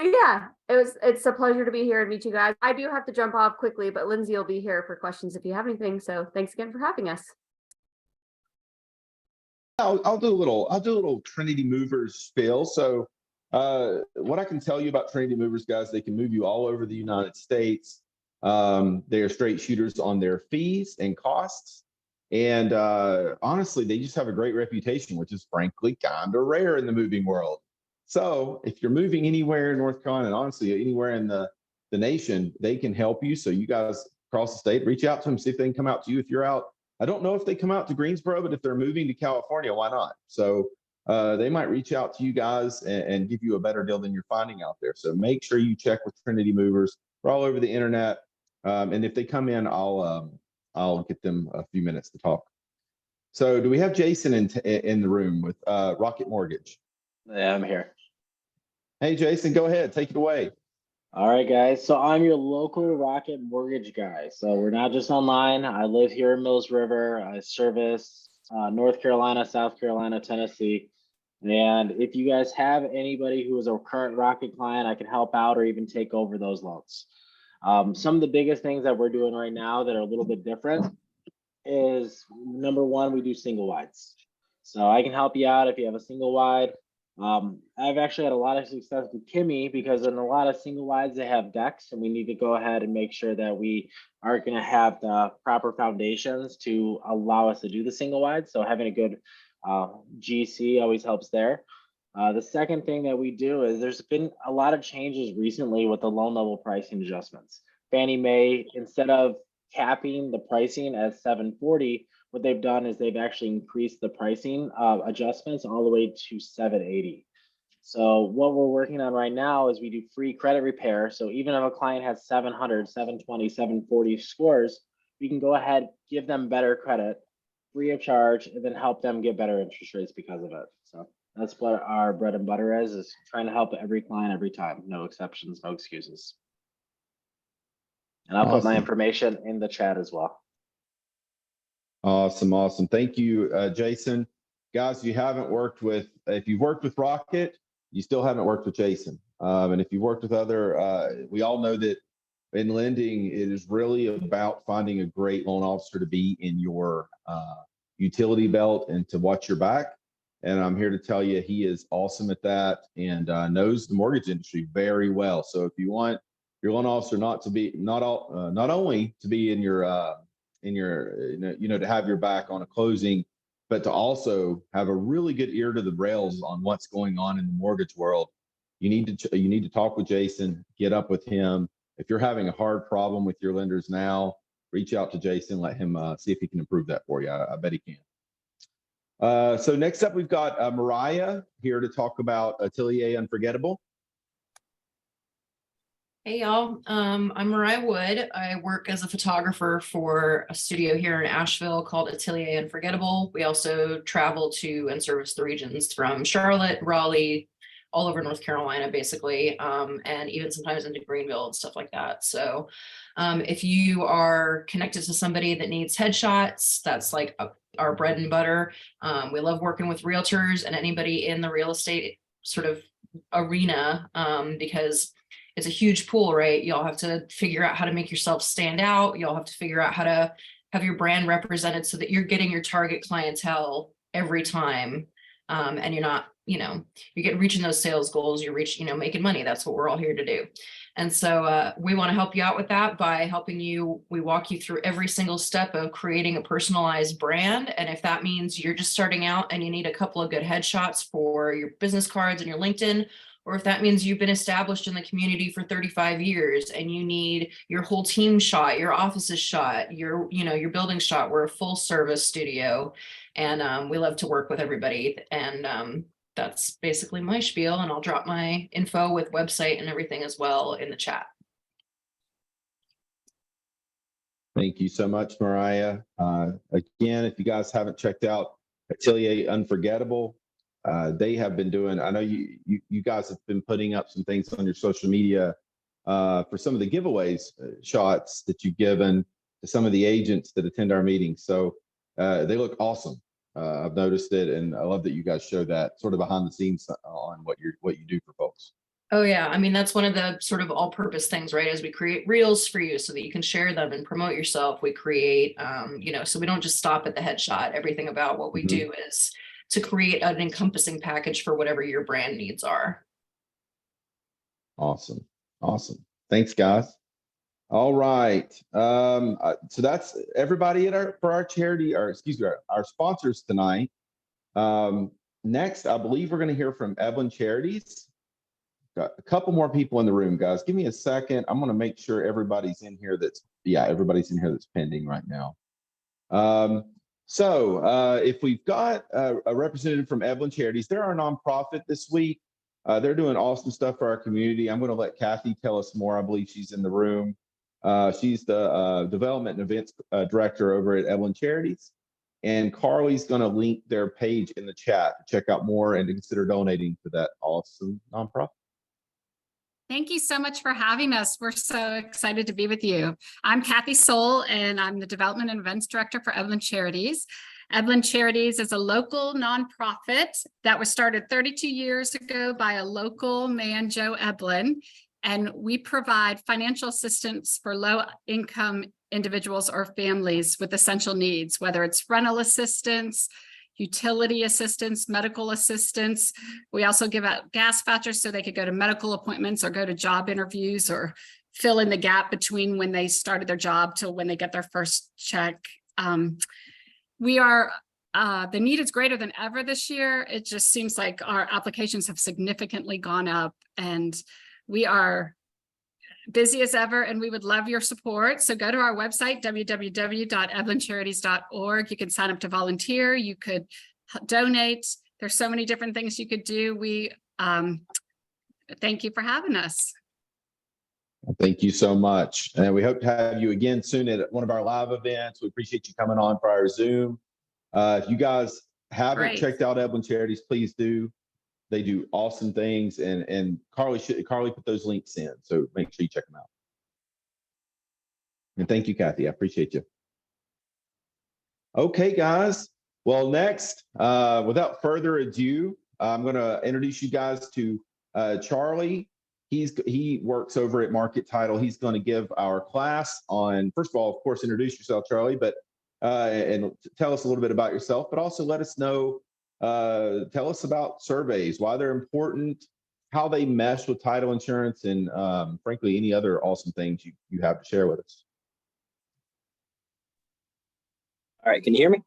So yeah, it's a pleasure to be here and meet you guys. I do have to jump off quickly, but Lindsay will be here for questions if you have anything. So thanks again for having us. I'll do a little Trinity Movers spiel. So what I can tell you about Trinity Movers, guys, they can move you all over the United States. They are straight shooters on their fees and costs. And honestly, they just have a great reputation, which is frankly kind of rare in the moving world. So if you're moving anywhere in North Carolina, and honestly, anywhere in the nation, they can help you. So you guys across the state, reach out to them, see if they can come out to you if you're out. I don't know if they come out to Greensboro, but if they're moving to California, why not? So they might reach out to you guys and give you a better deal than you're finding out there. So make sure you check with Trinity Movers. We're all over the internet. And if they come in, I'll get them a few minutes to talk. So do we have Jason in the room with Rocket Mortgage? Yeah, I'm here. Hey, Jason, go ahead. Take it away. All right, guys. So I'm your local Rocket Mortgage guy. So we're not just online. I live here in Mills River. I service North Carolina, South Carolina, Tennessee. And if you guys have anybody who is a current Rocket client, I can help out or even take over those loans. Some of the biggest things that we're doing right now that are a little bit different is, number one, we do single wides. So I can help you out if you have a single wide. I've actually had a lot of success with Kimi because in a lot of single wides, they have decks, and we need to go ahead and make sure that we are going to have the proper foundations to allow us to do the single wide. So having a good GC always helps there. The second thing that we do is there's been a lot of changes recently with the loan level pricing adjustments. Fannie Mae, instead of capping the pricing at 740, what they've done is they've actually increased the pricing adjustments all the way to 780. So what we're working on right now is we do free credit repair. So even if a client has 700, 720, 740 scores, we can go ahead, give them better credit free of charge, and then help them get better interest rates because of it. So that's what our bread and butter is trying to help every client every time. No exceptions, no excuses. And I'll put my information in the chat as well. Awesome. Thank you, Jason. Guys, if you've worked with Rocket, you still haven't worked with Jason. And if you've worked with other, we all know that in lending, it is really about finding a great loan officer to be in your utility belt and to watch your back. And I'm here to tell you, he is awesome at that and knows the mortgage industry very well. So if you want your loan officer not only to be in your to have your back on a closing, but to also have a really good ear to the rails on what's going on in the mortgage world, you need to talk with Jason, get up with him. If you're having a hard problem with your lenders now, reach out to Jason, let him see if he can improve that for you. I bet he can. So next up, we've got Mariah here to talk about Atelier Unforgettable. Hey y'all, I'm Mariah Wood. I work as a photographer for a studio here in Asheville called Atelier Unforgettable. We also travel to and service the regions from Charlotte, Raleigh, all over North Carolina, basically, and even sometimes into Greenville and stuff like that. So if you are connected to somebody that needs headshots, that's like our bread and butter. We love working with realtors and anybody in the real estate sort of arena because it's a huge pool, right? Y'all have to figure out how to make yourself stand out. Y'all have to figure out how to have your brand represented so that you're getting your target clientele every time. And you're not, you're reaching those sales goals, you're making money. That's what we're all here to do. And so we want to help you out with that by helping you. We walk you through every single step of creating a personalized brand. And if that means you're just starting out and you need a couple of good headshots for your business cards and your LinkedIn, or if that means you've been established in the community for 35 years and you need your whole team shot, your office's shot, your building shot. We're a full service studio and we love to work with everybody. And that's basically my spiel, and I'll drop my info with website and everything as well in the chat. Thank you so much, Mariah. Again, if you guys haven't checked out Atelier Unforgettable, they have been doing, I know you guys have been putting up some things on your social media for some of the giveaways shots that you've given to some of the agents that attend our meetings. So they look awesome. I've noticed it, and I love that you guys show that sort of behind the scenes on what you do for folks. Oh yeah, I mean, that's one of the sort of all-purpose things, right? As we create reels for you so that you can share them and promote yourself, we create, so we don't just stop at the headshot. Everything about what we Mhm. do is to create an encompassing package for whatever your brand needs are. Awesome. Awesome. Thanks, guys. All right. So that's everybody for our charity, or excuse me, our sponsors tonight. Next, I believe we're going to hear from Evelyn Charities. Got a couple more people in the room, guys. Give me a second. I'm going to make sure everybody's in here everybody's in here that's pending right now. If we've got a representative from Evelyn Charities, they're our nonprofit this week. They're doing awesome stuff for our community. I'm going to let Kathy tell us more. I believe she's in the room. She's the development and events director over at Evelyn Charities. And Carly's going to link their page in the chat to check out more and to consider donating to that awesome nonprofit. Thank you so much for having us. We're so excited to be with you. I'm Kathy Soul, and I'm the Development and Events Director for Evelyn Charities. Evelyn Charities is a local nonprofit that was started 32 years ago by a local man, Joe Evelyn, and we provide financial assistance for low-income individuals or families with essential needs, whether it's rental assistance, utility assistance, medical assistance. We also give out gas vouchers so they could go to medical appointments or go to job interviews or fill in the gap between when they started their job till when they get their first check. The need is greater than ever this year. It just seems like our applications have significantly gone up, and we are busy as ever, and we would love your support. So go to our website, www.evelyncharities.org. You can sign up to volunteer. You could donate. There's so many different things you could do. We thank you for having us. Thank you so much. And we hope to have you again soon at one of our live events. We appreciate you coming on for our Zoom. If you guys haven't checked out Evelyn Charities, please do. They do awesome things, and Carly put those links in, so make sure you check them out. And thank you, Kathy. I appreciate you. Okay, guys. Well, next, without further ado, I'm going to introduce you guys to Charlie. He works over at Market Title. He's going to give our class on, first of all, of course, introduce yourself, Charlie, but and tell us a little bit about yourself, but also let us know. Tell us about surveys, why they're important, how they mesh with title insurance, and frankly, any other awesome things you have to share with us. All right, can you hear me?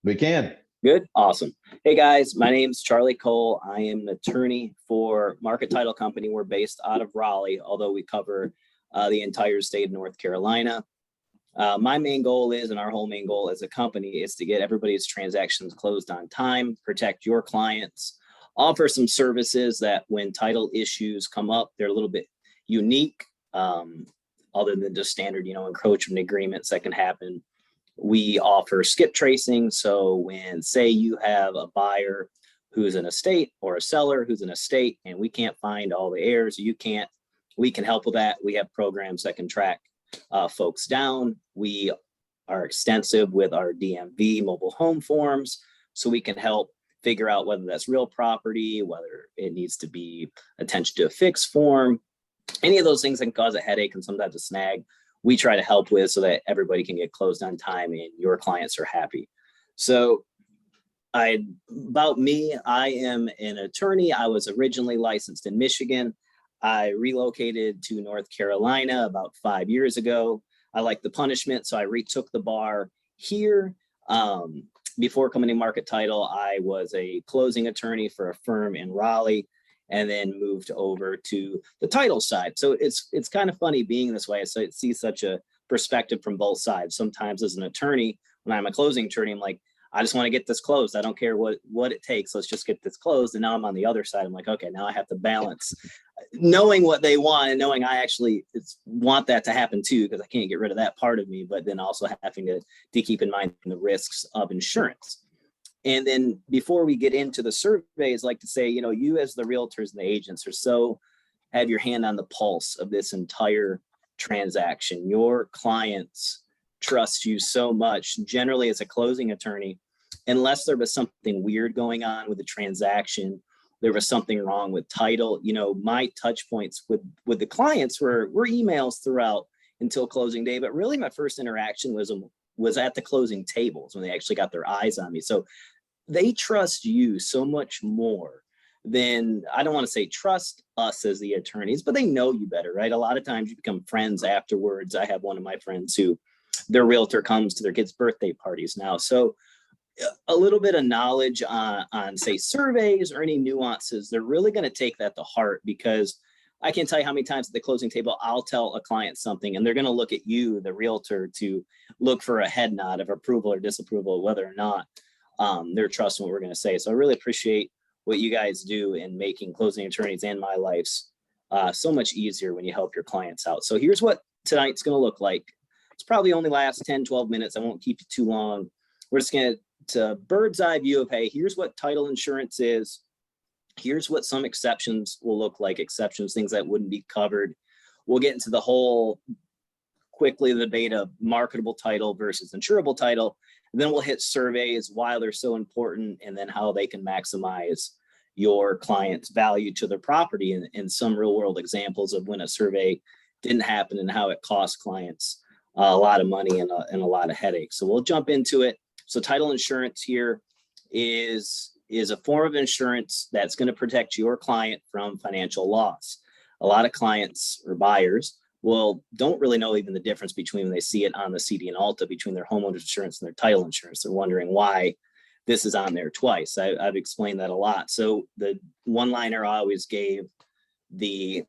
We can. Good, awesome. Hey guys, my name's Charlie Cole. I am an attorney for Market Title Company. We're based out of Raleigh, although we cover the entire state of North Carolina. My main goal is, and our whole main goal as a company, is to get everybody's transactions closed on time, protect your clients, offer some services that when title issues come up, they're a little bit unique, other than just standard, encroachment agreements that can happen. We offer skip tracing. So when, say, you have a buyer who's an estate or a seller who's an estate, and we can't find all the heirs, we can help with that. We have programs that can track folks down. We are extensive with our DMV mobile home forms, so we can help figure out whether that's real property, whether it needs to be attention to a fixed form, any of those things that can cause a headache and sometimes a snag. We try to help with so that everybody can get closed on time and your clients are happy. So about me, I am an attorney. I was originally licensed in Michigan. I relocated to North Carolina about 5 years ago. I liked the punishment, so I retook the bar here. Before coming to Market Title, I was a closing attorney for a firm in Raleigh, and then moved over to the title side. So it's kind of funny being this way. So I see such a perspective from both sides. Sometimes as an attorney, when I'm a closing attorney, I'm like, I just want to get this closed. I don't care what it takes. Let's just get this closed. And now I'm on the other side. I'm like, okay, now I have to balance knowing what they want and knowing I actually want that to happen too, because I can't get rid of that part of me, but then also having to keep in mind the risks of insurance. And then before we get into the surveys, like to say, you as the realtors and the agents have your hand on the pulse of this entire transaction. Your clients trust you so much, generally as a closing attorney, unless there was something weird going on with the transaction, there was something wrong with title. You know, my touch points with the clients were emails throughout until closing day, but really my first interaction was at the closing tables when they actually got their eyes on me. So they trust you so much more than, I don't want to say trust us as the attorneys, but they know you better, right? A lot of times you become friends afterwards. I have one of my friends who their realtor comes to their kids' birthday parties now. So a little bit of knowledge on say surveys or any nuances, they're really going to take that to heart, because I can't tell you how many times at the closing table, I'll tell a client something and they're going to look at you, the realtor, to look for a head nod of approval or disapproval, whether or not they're trusting what we're going to say. So I really appreciate what you guys do in making closing attorneys and my lives so much easier when you help your clients out. So here's what tonight's going to look like. It's probably only last 10, 12 minutes. I won't keep you too long. We're just going to bird's eye view of, hey, here's what title insurance is. Here's what some exceptions will look like, exceptions, things that wouldn't be covered. We'll get into the whole quickly the debate of marketable title versus insurable title. And then we'll hit surveys, why they're so important, and then how they can maximize your client's value to their property, and some real world examples of when a survey didn't happen and how it cost clients a lot of money and a lot of headaches. So we'll jump into it. So title insurance here is a form of insurance that's going to protect your client from financial loss. A lot of clients or buyers don't really know even the difference between when they see it on the CD and Alta between their homeowner's insurance and their title insurance. They're wondering why this is on there twice. I've explained that a lot. So the one liner I always gave the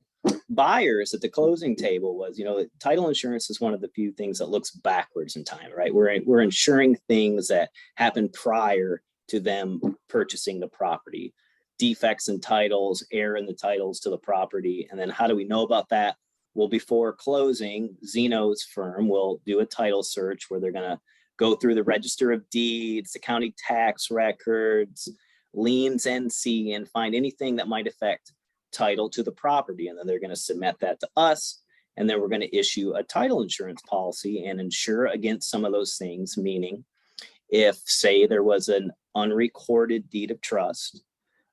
buyers at the closing table was, you know, title insurance is one of the few things that looks backwards in time, right? We're insuring things that happened prior to them purchasing the property, defects in titles, error in the titles to the property. And then how do we know about that? Well, before closing, Zeno's firm will do a title search where they're going to go through the register of deeds, the county tax records, liens, NC, and find anything that might affect title to the property. And then they're going to submit that to us. And then we're going to issue a title insurance policy and insure against some of those things, meaning if, say, there was an unrecorded deed of trust,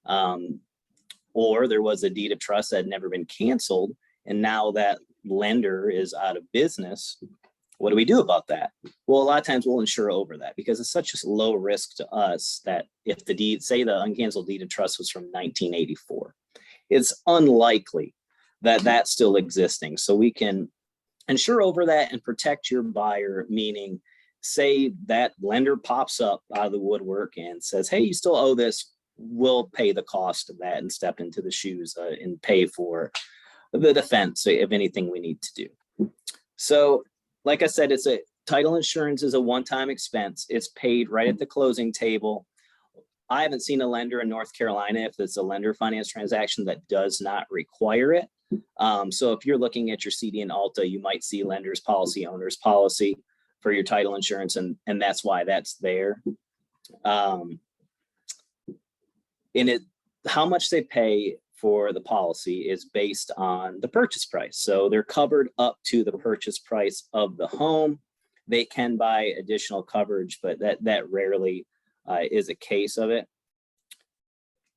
or there was a deed of trust that had never been canceled, and now that lender is out of business, what do we do about that? Well, a lot of times we'll insure over that because it's such a low risk to us that if the deed, say the uncanceled deed of trust was from 1984, it's unlikely that that's still existing. So we can insure over that and protect your buyer, meaning say that lender pops up out of the woodwork and says, hey, you still owe this, we'll pay the cost of that and step into the shoes and pay for the defense of anything we need to do. So like I said, title insurance is a one-time expense. It's paid right at the closing table. I haven't seen a lender in North Carolina, if it's a lender finance transaction, that does not require it. So if you're looking at your CD and Alta, you might see lender's policy, owner's policy for your title insurance, and that's why that's there. And how much they pay for the policy is based on the purchase price. So they're covered up to the purchase price of the home. They can buy additional coverage, but that rarely is a case of it.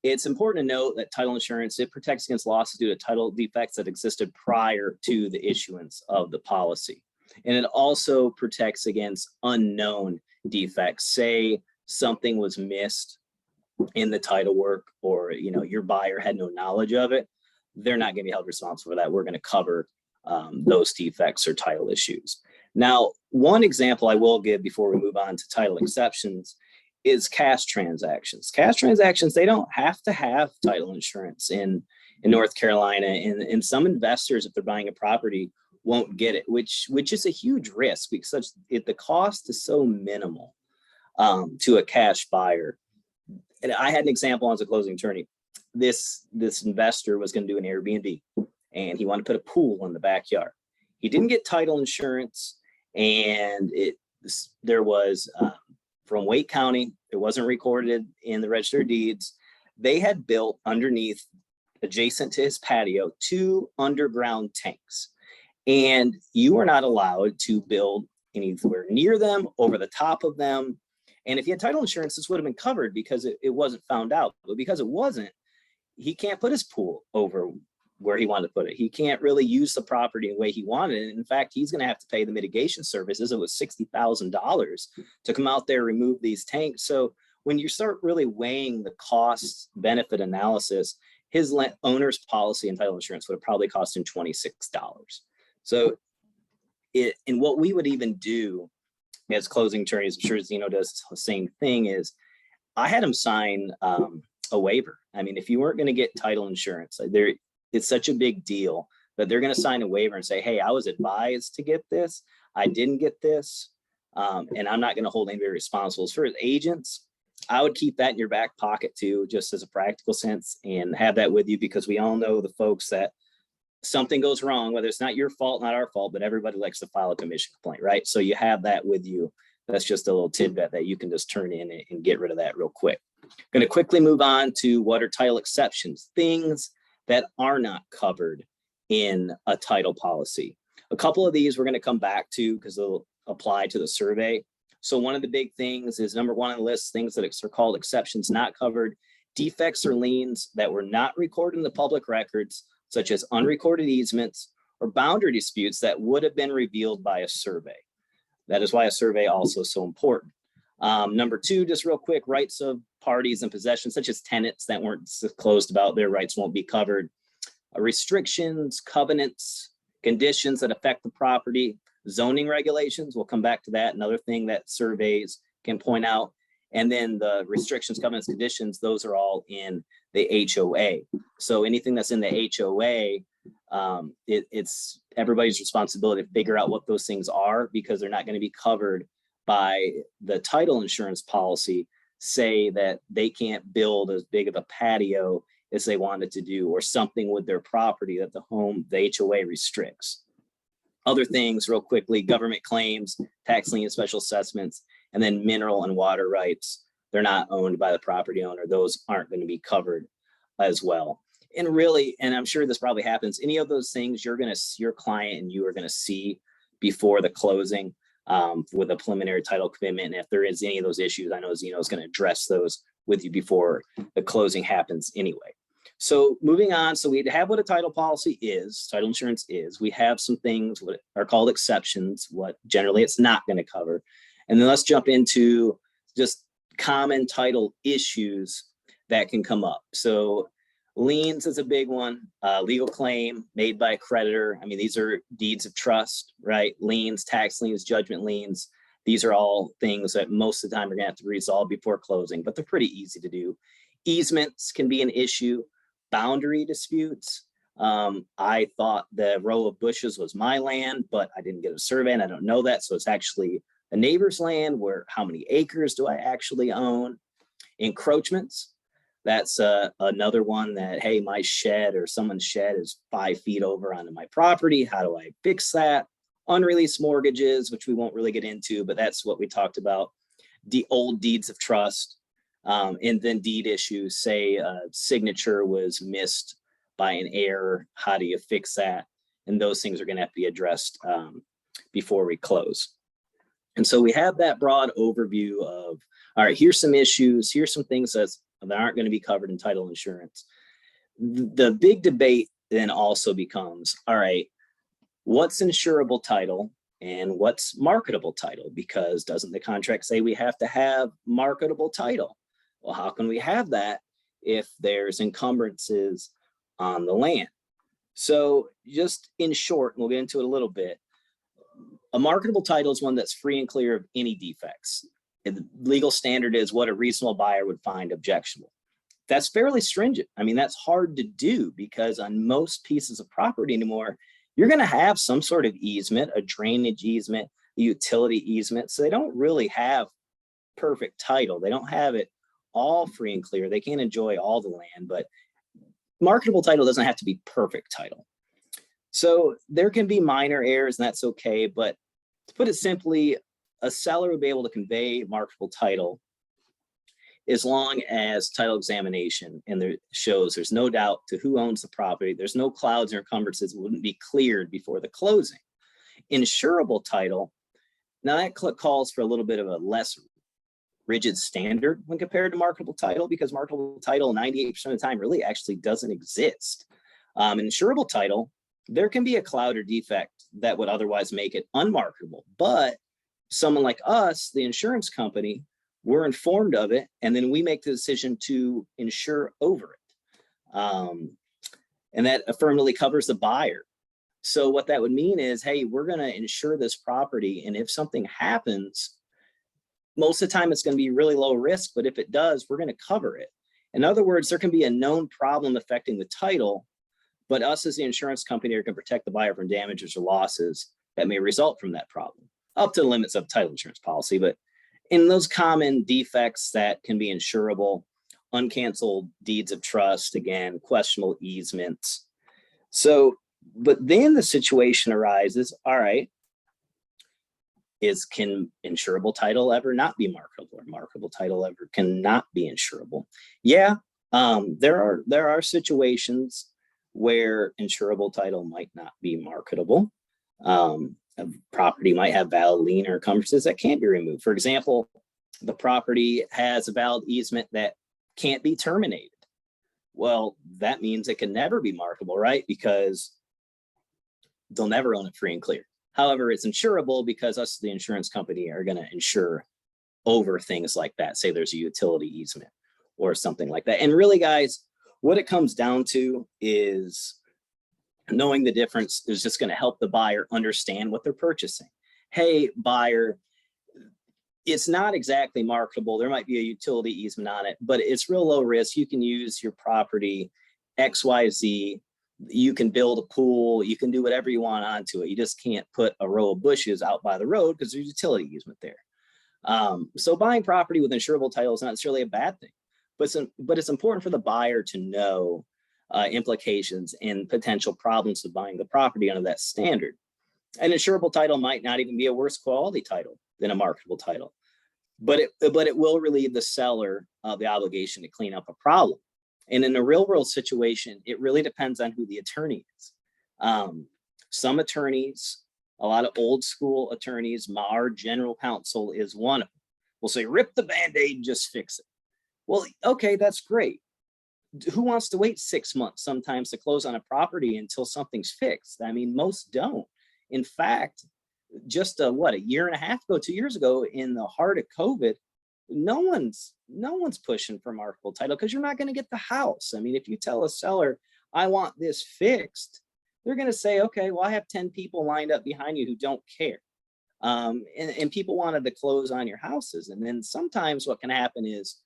It's important to note that title insurance, it protects against losses due to title defects that existed prior to the issuance of the policy. And it also protects against unknown defects. Say something was missed in the title work, or your buyer had no knowledge of it, they're not going to be held responsible for that. We're going to cover those defects or title issues. Now, one example I will give before we move on to title exceptions is cash transactions. Cash transactions, they don't have to have title insurance in North Carolina, and some investors, if they're buying a property, won't get it, which is a huge risk because the cost is so minimal to a cash buyer. And I had an example as a closing attorney. This investor was going to do an Airbnb, and he wanted to put a pool in the backyard. He didn't get title insurance, and there was from Wake County. It wasn't recorded in the Register of Deeds. They had built underneath, adjacent to his patio, 2 underground tanks, and you are not allowed to build anywhere near them, over the top of them. And if he had title insurance, this would have been covered because it wasn't found out. But because it wasn't, he can't put his pool over where he wanted to put it. He can't really use the property the way he wanted it. In fact, he's going to have to pay the mitigation services. It was $60,000 to come out there, remove these tanks. So when you start really weighing the cost benefit analysis, his owner's policy and title insurance would have probably cost him $26. So and what we would even do as closing attorneys, I'm sure Zeno does the same thing, is I had him sign a waiver. I mean, if you weren't going to get title insurance, it's such a big deal that they're going to sign a waiver and say, hey, I was advised to get this. I didn't get this. And I'm not going to hold anybody responsible. As for agents, I would keep that in your back pocket too, just as a practical sense, and have that with you, because we all know the folks that something goes wrong, whether it's not your fault, not our fault, but everybody likes to file a commission complaint, right? So you have that with you. That's just a little tidbit that you can just turn in and get rid of that real quick. Going to quickly move on to what are title exceptions, things that are not covered in a title policy. A couple of these we're going to come back to because they'll apply to the survey. So one of the big things is number one on the list, things that are called exceptions not covered, defects or liens that were not recorded in the public records, such as unrecorded easements or boundary disputes that would have been revealed by a survey. That is why a survey also is so important. Number two, just real quick, rights of parties and possessions, such as tenants that weren't disclosed about, their rights won't be covered. Restrictions, covenants, conditions that affect the property, zoning regulations, we'll come back to that, another thing that surveys can point out. And then the restrictions, covenants, conditions, those are all in the HOA. So anything that's in the HOA, it's everybody's responsibility to figure out what those things are, because they're not going to be covered by the title insurance policy. Say that they can't build as big of a patio as they wanted to do, or something with their property that the HOA restricts. Other things real quickly, government claims, tax lien, special assessments, and then mineral and water rights. They're not owned by the property owner. Those aren't going to be covered as well. And really, and I'm sure this probably happens, any of those things your client and you are going to see before the closing with a preliminary title commitment. And if there is any of those issues, I know Zeno is going to address those with you before the closing happens anyway. So moving on, so we have what a title policy is, title insurance is. We have some things what are called exceptions, what generally it's not going to cover. And then let's jump into just common title issues that can come up. So liens is a big one, legal claim made by a creditor. I mean, these are deeds of trust, right? Liens, tax liens, judgment liens. These are all things that most of the time we're going to have to resolve before closing, but they're pretty easy to do. Easements can be an issue. Boundary disputes. I thought the row of bushes was my land, but I didn't get a survey and I don't know that. So it's actually a neighbor's land. Where how many acres do I actually own? Encroachments. That's another one that, hey, my shed or someone's shed is 5 feet over onto my property. How do I fix that? Unreleased mortgages, which we won't really get into, but that's what we talked about. The old deeds of trust. And then deed issues, say a signature was missed by an error. How do you fix that? And those things are going to have to be addressed before we close. And so we have that broad overview of, all right, here's some issues. Here's some things that aren't going to be covered in title insurance. The big debate then also becomes, all right, what's insurable title and what's marketable title? Because doesn't the contract say we have to have marketable title? Well, how can we have that if there's encumbrances on the land? So just in short, and we'll get into it a little bit, a marketable title is one that's free and clear of any defects. And the legal standard is what a reasonable buyer would find objectionable. That's fairly stringent. I mean, that's hard to do because on most pieces of property anymore, you're going to have some sort of easement, a drainage easement, a utility easement. So they don't really have perfect title. They don't have it all free and clear. They can't enjoy all the land, but marketable title doesn't have to be perfect title. So there can be minor errors and that's okay. But to put it simply, a seller would be able to convey marketable title as long as title examination and there shows there's no doubt to who owns the property. There's no clouds or encumbrances wouldn't be cleared before the closing. Insurable title, now that calls for a little bit of a less rigid standard when compared to marketable title, because marketable title 98% of the time really actually doesn't exist. Insurable title, there can be a cloud or defect that would otherwise make it unmarketable, but someone like us, the insurance company, we're informed of it, and then we make the decision to insure over it. And that affirmatively covers the buyer. So what that would mean is, hey, we're going to insure this property, and if something happens, most of the time it's going to be really low risk, but if it does, we're going to cover it. In other words, there can be a known problem affecting the title, but us as the insurance company are going to protect the buyer from damages or losses that may result from that problem, up to the limits of title insurance policy. But in those common defects that can be insurable, uncanceled deeds of trust, again, questionable easements. So, but then the situation arises, all right, can insurable title ever not be marketable, or marketable title ever cannot be insurable? Yeah, there are situations where insurable title might not be marketable. A property might have valid lien or encumbrances that can't be removed. For example, the property has a valid easement that can't be terminated. Well, that means it can never be marketable, right? Because they'll never own it free and clear. However, it's insurable because us, the insurance company, are going to insure over things like that. Say there's a utility easement or something like that. And really, guys, what it comes down to is knowing the difference is just going to help the buyer understand what they're purchasing. Hey, buyer, it's not exactly marketable. There might be a utility easement on it, but it's real low risk. You can use your property XYZ. You can build a pool. You can do whatever you want onto it. You just can't put a row of bushes out by the road because there's a utility easement there. So buying property with insurable title is not necessarily a bad thing, but it's important for the buyer to know implications and potential problems of buying the property under that standard. An insurable title might not even be a worse quality title than a marketable title, but it will relieve the seller of the obligation to clean up a problem. And in a real world situation, it really depends on who the attorney is. Some attorneys, a lot of old school attorneys, our general counsel is one of them, will say, rip the Band-Aid and just fix it. Well, okay, that's great. Who wants to wait 6 months sometimes to close on a property until something's fixed? I mean, most don't. In fact, just a year and a half ago, 2 years ago, in the heart of COVID, no one's pushing for marketable title because you're not going to get the house. I mean, if you tell a seller, I want this fixed, they're going to say, okay, well, I have 10 people lined up behind you who don't care. And people wanted to close on your houses. And then sometimes what can happen is,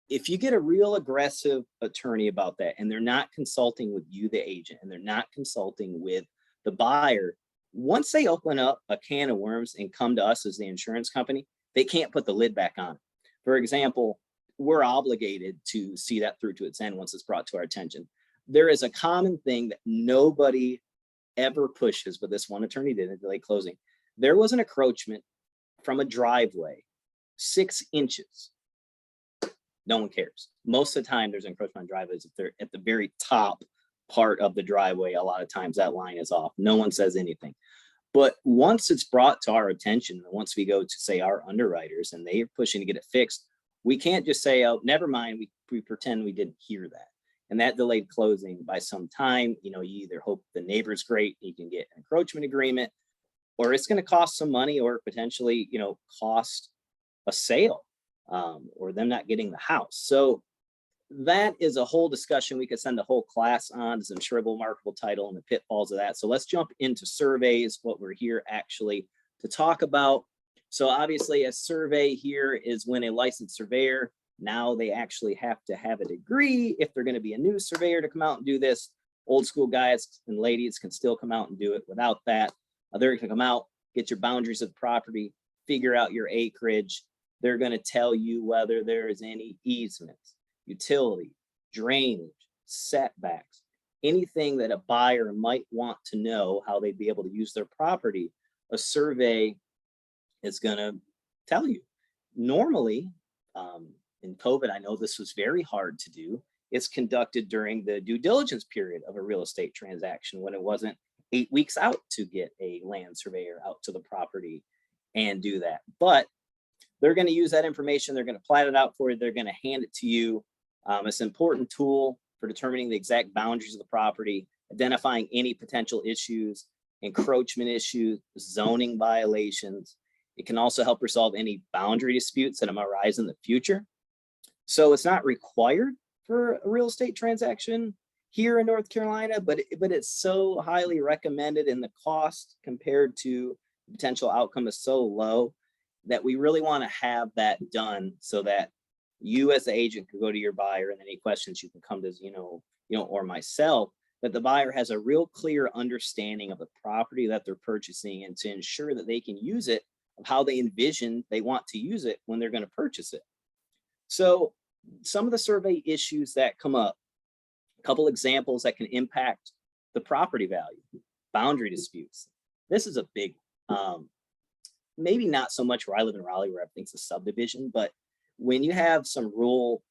if you get a real aggressive attorney about that, and they're not consulting with you, the agent, and they're not consulting with the buyer, once they open up a can of worms and come to us as the insurance company, they can't put the lid back on. For example, we're obligated to see that through to its end once it's brought to our attention. There is a common thing that nobody ever pushes, but this one attorney did in delay closing. There was an encroachment from a driveway, 6 inches. No one cares. Most of the time there's encroachment on driveways if they're at the very top part of the driveway. A lot of times that line is off. No one says anything. But once it's brought to our attention, once we go to say our underwriters and they're pushing to get it fixed, we can't just say, oh, never mind. We pretend we didn't hear that. And that delayed closing by some time. You either hope the neighbor's great, you can get an encroachment agreement, or it's going to cost some money, or potentially, cost a sale. Or them not getting the house. So that is a whole discussion. We could send a whole class on is insurable marketable title and the pitfalls of that. So let's jump into surveys, what we're here actually to talk about. So obviously a survey here is when a licensed surveyor, now they actually have to have a degree if they're going to be a new surveyor to come out and do this. Old school guys and ladies can still come out and do it without that. They're going to come out, get your boundaries of the property, figure out your acreage. They're going to tell you whether there is any easements, utility, drainage, setbacks, anything that a buyer might want to know how they'd be able to use their property. A survey is going to tell you. Normally, in COVID, I know this was very hard to do. It's conducted during the due diligence period of a real estate transaction when it wasn't 8 weeks out to get a land surveyor out to the property and do that. But they're going to use that information. They're going to plat it out for you. They're going to hand it to you. It's an important tool for determining the exact boundaries of the property, identifying any potential issues, encroachment issues, zoning violations. It can also help resolve any boundary disputes that might arise in the future. So it's not required for a real estate transaction here in North Carolina, but it's so highly recommended, and the cost compared to potential outcome is so low that we really want to have that done so that you as the agent can go to your buyer, and any questions you can come to, or myself, that the buyer has a real clear understanding of the property that they're purchasing, and to ensure that they can use it of how they envision they want to use it when they're going to purchase it. So some of the survey issues that come up, a couple examples that can impact the property value, boundary disputes. This is a big, maybe not so much where I live in Raleigh, where everything's a subdivision, but when you have some rural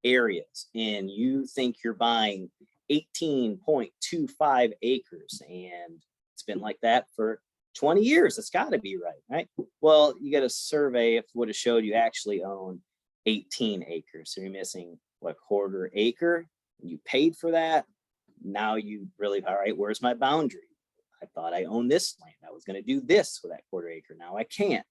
areas and you think you're buying 18.25 acres and it's been like that for 20 years, it's got to be right? Well, you get a survey if it would have showed you actually own 18 acres. So you're missing what, quarter acre? You paid for that. Now you really, all right, where's my boundary? I thought I owned this land. I was going to do this with that quarter acre. Now I can't.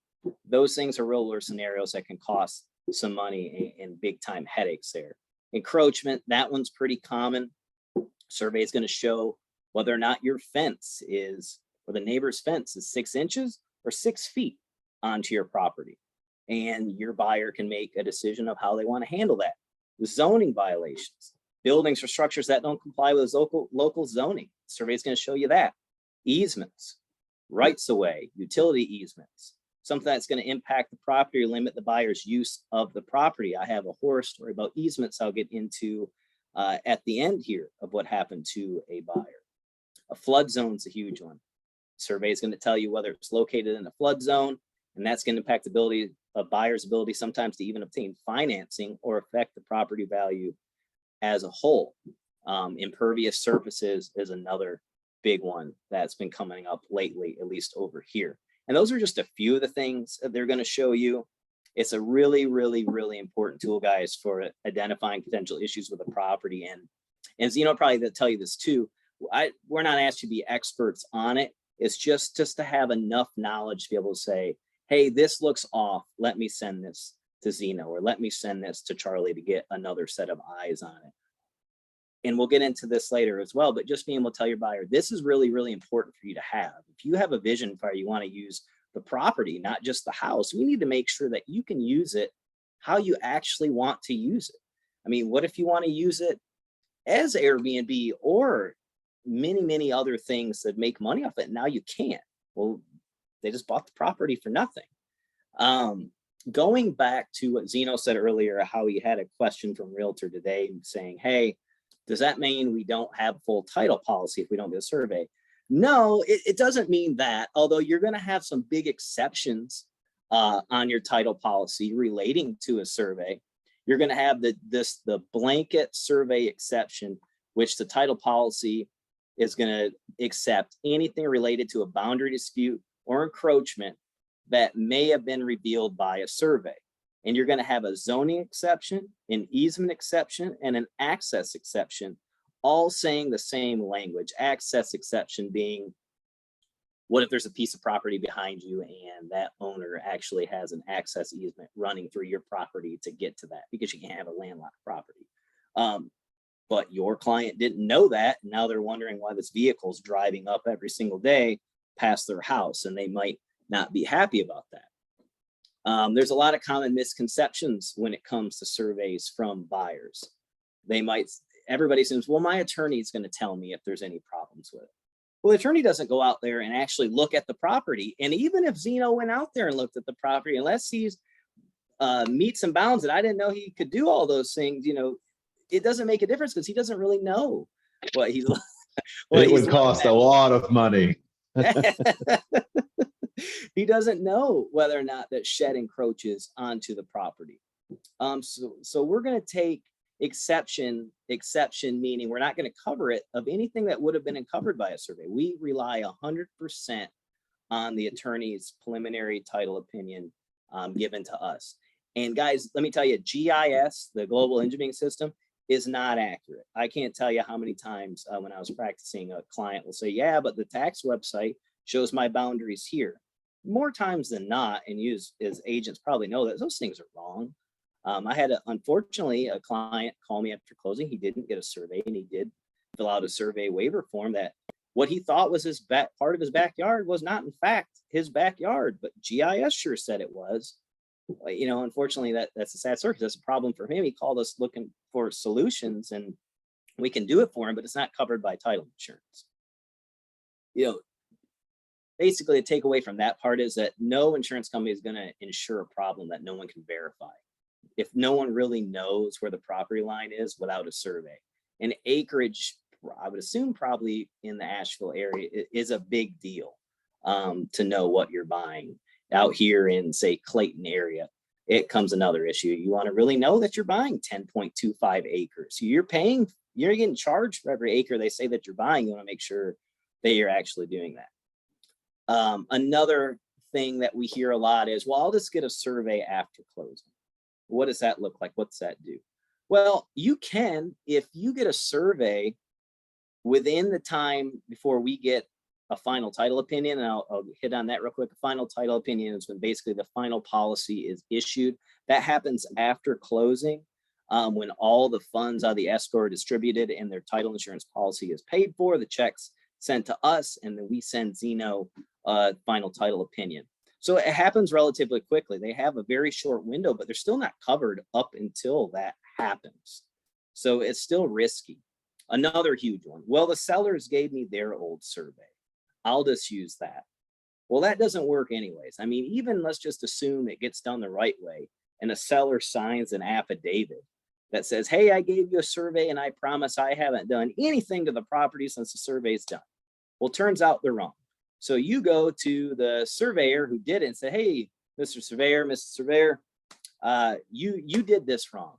Those things are real world scenarios that can cost some money and big time headaches there. Encroachment, that one's pretty common. Survey is going to show whether or not your fence is, or the neighbor's fence is 6 inches or 6 feet onto your property. And your buyer can make a decision of how they want to handle that. The zoning violations, buildings or structures that don't comply with local zoning. Survey is going to show you that. Easements, rights of way, utility easements, something that's going to impact the property or limit the buyer's use of the property. I have a horror story about easements I'll get into at the end here of what happened to a buyer. A flood zone is a huge one. Survey is going to tell you whether it's located in a flood zone, and that's going to impact the ability of buyer's ability sometimes to even obtain financing or affect the property value as a whole. Impervious surfaces is another big one that's been coming up lately, at least over here. And those are just a few of the things that they're going to show you. It's a really, really, really important tool, guys, for identifying potential issues with a property. And Zeno probably to tell you this too. We're not asked to be experts on it. It's just to have enough knowledge to be able to say, hey, this looks off. Let me send this to Zeno, or let me send this to Charlie to get another set of eyes on it. And we'll get into this later as well, but just being able to tell your buyer, this is really, really important for you to have. If you have a vision for how you want to use the property, not just the house, we need to make sure that you can use it how you actually want to use it. I mean, what if you want to use it as Airbnb or many, many other things that make money off it? Now you can't. Well, they just bought the property for nothing. Going back to what Zeno said earlier, how he had a question from Realtor today saying, hey, does that mean we don't have full title policy if we don't do a survey? No, it doesn't mean that, although you're going to have some big exceptions on your title policy relating to a survey. You're going to have the blanket survey exception, which the title policy is going to accept anything related to a boundary dispute or encroachment that may have been revealed by a survey. And you're going to have a zoning exception, an easement exception, and an access exception, all saying the same language. Access exception being, what if there's a piece of property behind you and that owner actually has an access easement running through your property to get to that, because you can't have a landlocked property. But your client didn't know that. And now they're wondering why this vehicle is driving up every single day past their house, and they might not be happy about that. There's a lot of common misconceptions when it comes to surveys from buyers. Everybody says, well, my attorney is going to tell me if there's any problems with it. Well, the attorney doesn't go out there and actually look at the property. And even if Zeno went out there and looked at the property, unless he's meets and bounds that I didn't know he could do all those things, it doesn't make a difference because he doesn't really know what he's. It would cost a lot of money. He doesn't know whether or not that shed encroaches onto the property. So we're going to take exception meaning we're not going to cover it of anything that would have been covered by a survey. We rely 100% on the attorney's preliminary title opinion given to us. And guys, let me tell you, GIS, the global engineering system, is not accurate. I can't tell you how many times when I was practicing, a client will say, yeah, but the tax website shows my boundaries here. More times than not, and you as agents probably know that those things are wrong. I had, unfortunately, a client call me after closing. He didn't get a survey, and he did fill out a survey waiver form that what he thought was his part of his backyard was not, in fact, his backyard, but GIS sure said it was. You know, unfortunately, that's a sad story. That's a problem for him. He called us looking for solutions, and we can do it for him, but it's not covered by title insurance. You know, basically, the takeaway from that part is that no insurance company is going to insure a problem that no one can verify. If no one really knows where the property line is without a survey. And acreage, I would assume probably in the Asheville area, is a big deal to know what you're buying. Out here in, say, Clayton area, it comes another issue. You want to really know that you're buying 10.25 acres. You're getting charged for every acre they say that you're buying. You want to make sure that you're actually doing that. Another thing that we hear a lot is, well, I'll just get a survey after closing. What does that look like? What's that do? Well, you can, if you get a survey within the time before we get a final title opinion, and I'll hit on that real quick. A final title opinion is when basically the final policy is issued. That happens after closing, when all the funds out of the escrow are distributed and their title insurance policy is paid for, the checks sent to us, and then we send Zeno final title opinion. So it happens relatively quickly. They have a very short window, but they're still not covered up until that happens. So it's still risky. Another huge one. Well, the sellers gave me their old survey. I'll just use that. Well, that doesn't work anyways. I mean, even let's just assume it gets done the right way and a seller signs an affidavit that says, hey, I gave you a survey and I promise I haven't done anything to the property since the survey is done. Well, turns out they're wrong. So you go to the surveyor who did it and say, hey, Mr. Surveyor, Mrs. Surveyor, you did this wrong.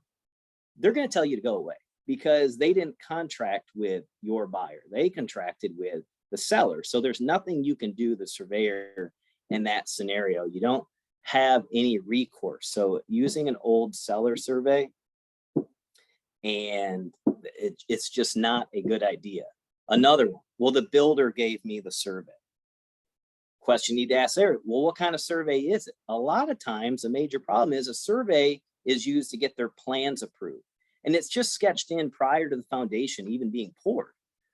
They're going to tell you to go away because they didn't contract with your buyer. They contracted with the seller. So there's nothing you can do, the surveyor, in that scenario. You don't have any recourse. So using an old seller survey, and it's just not a good idea. Another one, well, the builder gave me the survey. Question you need to ask there, well, what kind of survey is it? A lot of times, a major problem is a survey is used to get their plans approved. And it's just sketched in prior to the foundation even being poured.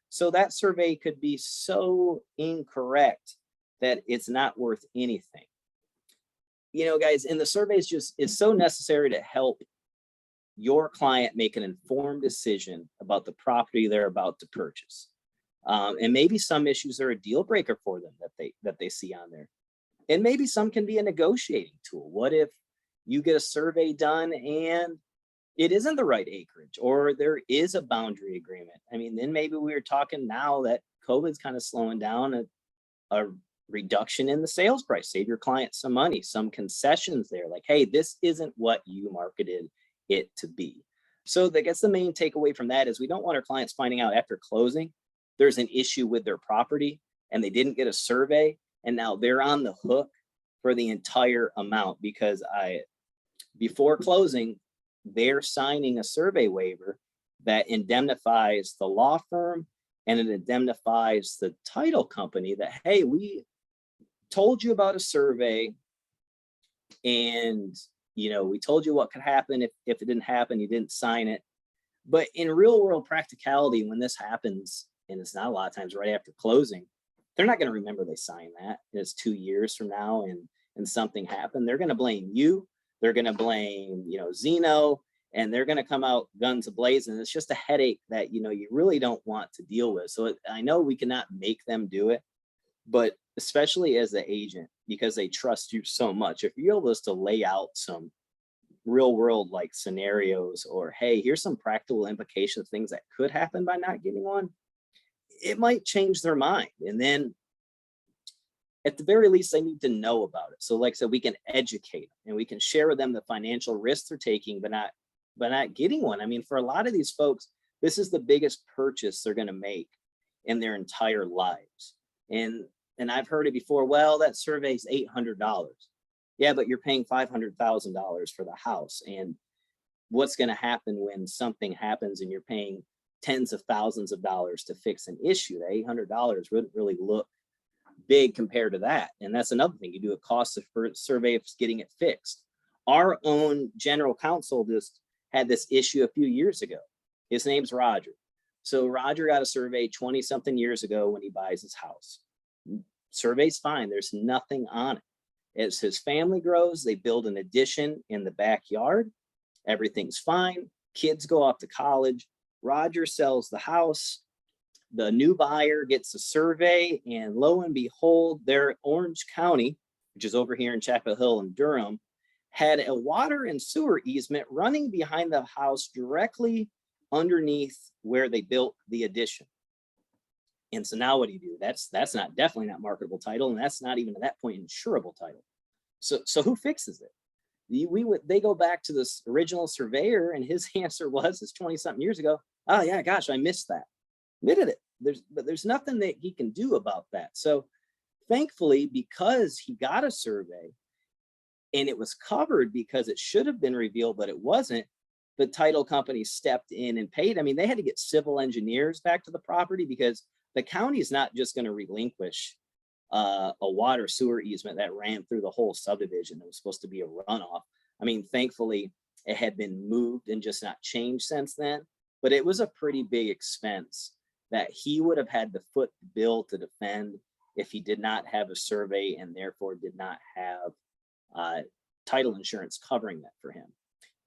So that survey could be so incorrect that it's not worth anything. You know, guys, and the survey is so necessary to help your client make an informed decision about the property they're about to purchase. And maybe some issues are a deal breaker for them that they see on there. And maybe some can be a negotiating tool. What if you get a survey done and it isn't the right acreage, or there is a boundary agreement? I mean, then maybe we're talking now that COVID's kind of slowing down, a reduction in the sales price, save your client some money, some concessions there, like, hey, this isn't what you marketed it to be. So I guess the main takeaway from that is we don't want our clients finding out after closing there's an issue with their property and they didn't get a survey, and now they're on the hook for the entire amount because before closing, they're signing a survey waiver that indemnifies the law firm and it indemnifies the title company that, hey, we told you about a survey and, you know, we told you what could happen if it didn't happen, you didn't sign it. But in real world practicality, when this happens, and it's not a lot of times right after closing, they're not going to remember they signed that. It's 2 years from now and something happened. They're going to blame you. They're going to blame, you know, Zeno, and they're going to come out guns a-blazing. It's just a headache that, you know, you really don't want to deal with. So I know we cannot make them do it, but especially as the agent, because they trust you so much, if you're able to lay out some real world like scenarios, or, hey, here's some practical implications, things that could happen by not getting one, it might change their mind. And then at the very least, they need to know about it. So like I said, we can educate and we can share with them the financial risks they're taking, but not getting one. I mean, for a lot of these folks, this is the biggest purchase they're going to make in their entire lives. And I've heard it before, well, that survey's $800. Yeah, but you're paying $500,000 for the house. And what's going to happen when something happens and you're paying tens of thousands of dollars to fix an issue? The $800 wouldn't really look big compared to that. And that's another thing. You do a cost of survey of getting it fixed. Our own general counsel just had this issue a few years ago. His name's Roger. So Roger got a survey 20 something years ago when he buys his house. Survey's fine. There's nothing on it. As his family grows, they build an addition in the backyard. Everything's fine. Kids go off to college. Roger sells the house. The new buyer gets a survey, and lo and behold, their Orange County, which is over here in Chapel Hill and Durham, had a water and sewer easement running behind the house directly underneath where they built the addition. And so now what do? That's definitely not marketable title, and that's not even at that point insurable title. So who fixes it? They go back to this original surveyor, and his answer was, it's 20 something years ago, oh yeah, gosh, I missed that. Admitted it. There's nothing that he can do about that. So thankfully, because he got a survey and it was covered because it should have been revealed, but it wasn't, the title company stepped in and paid. I mean, they had to get civil engineers back to the property because the county is not just going to relinquish a water sewer easement that ran through the whole subdivision. It was supposed to be a runoff. I mean, thankfully, it had been moved and just not changed since then, but it was a pretty big expense that he would have had to foot the bill to defend if he did not have a survey and therefore did not have title insurance covering that for him.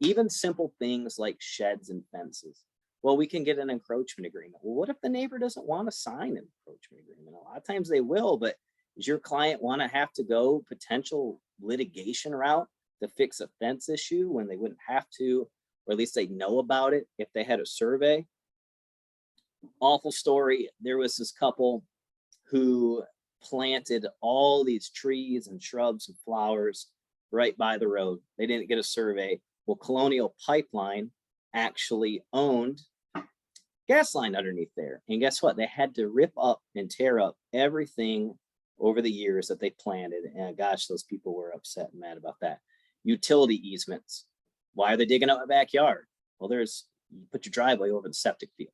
Even simple things like sheds and fences. Well, we can get an encroachment agreement. Well, what if the neighbor doesn't want to sign an encroachment agreement? A lot of times they will, but does your client want to have to go potential litigation route to fix a fence issue when they wouldn't have to, or at least they know about it if they had a survey? Awful story. There was this couple who planted all these trees and shrubs and flowers right by the road. They didn't get a survey. Well, Colonial Pipeline actually owned gas line underneath there. And guess what? They had to rip up and tear up everything over the years that they planted. And gosh, those people were upset and mad about that. Utility easements. Why are they digging out my backyard? Well, you put your driveway over the septic field.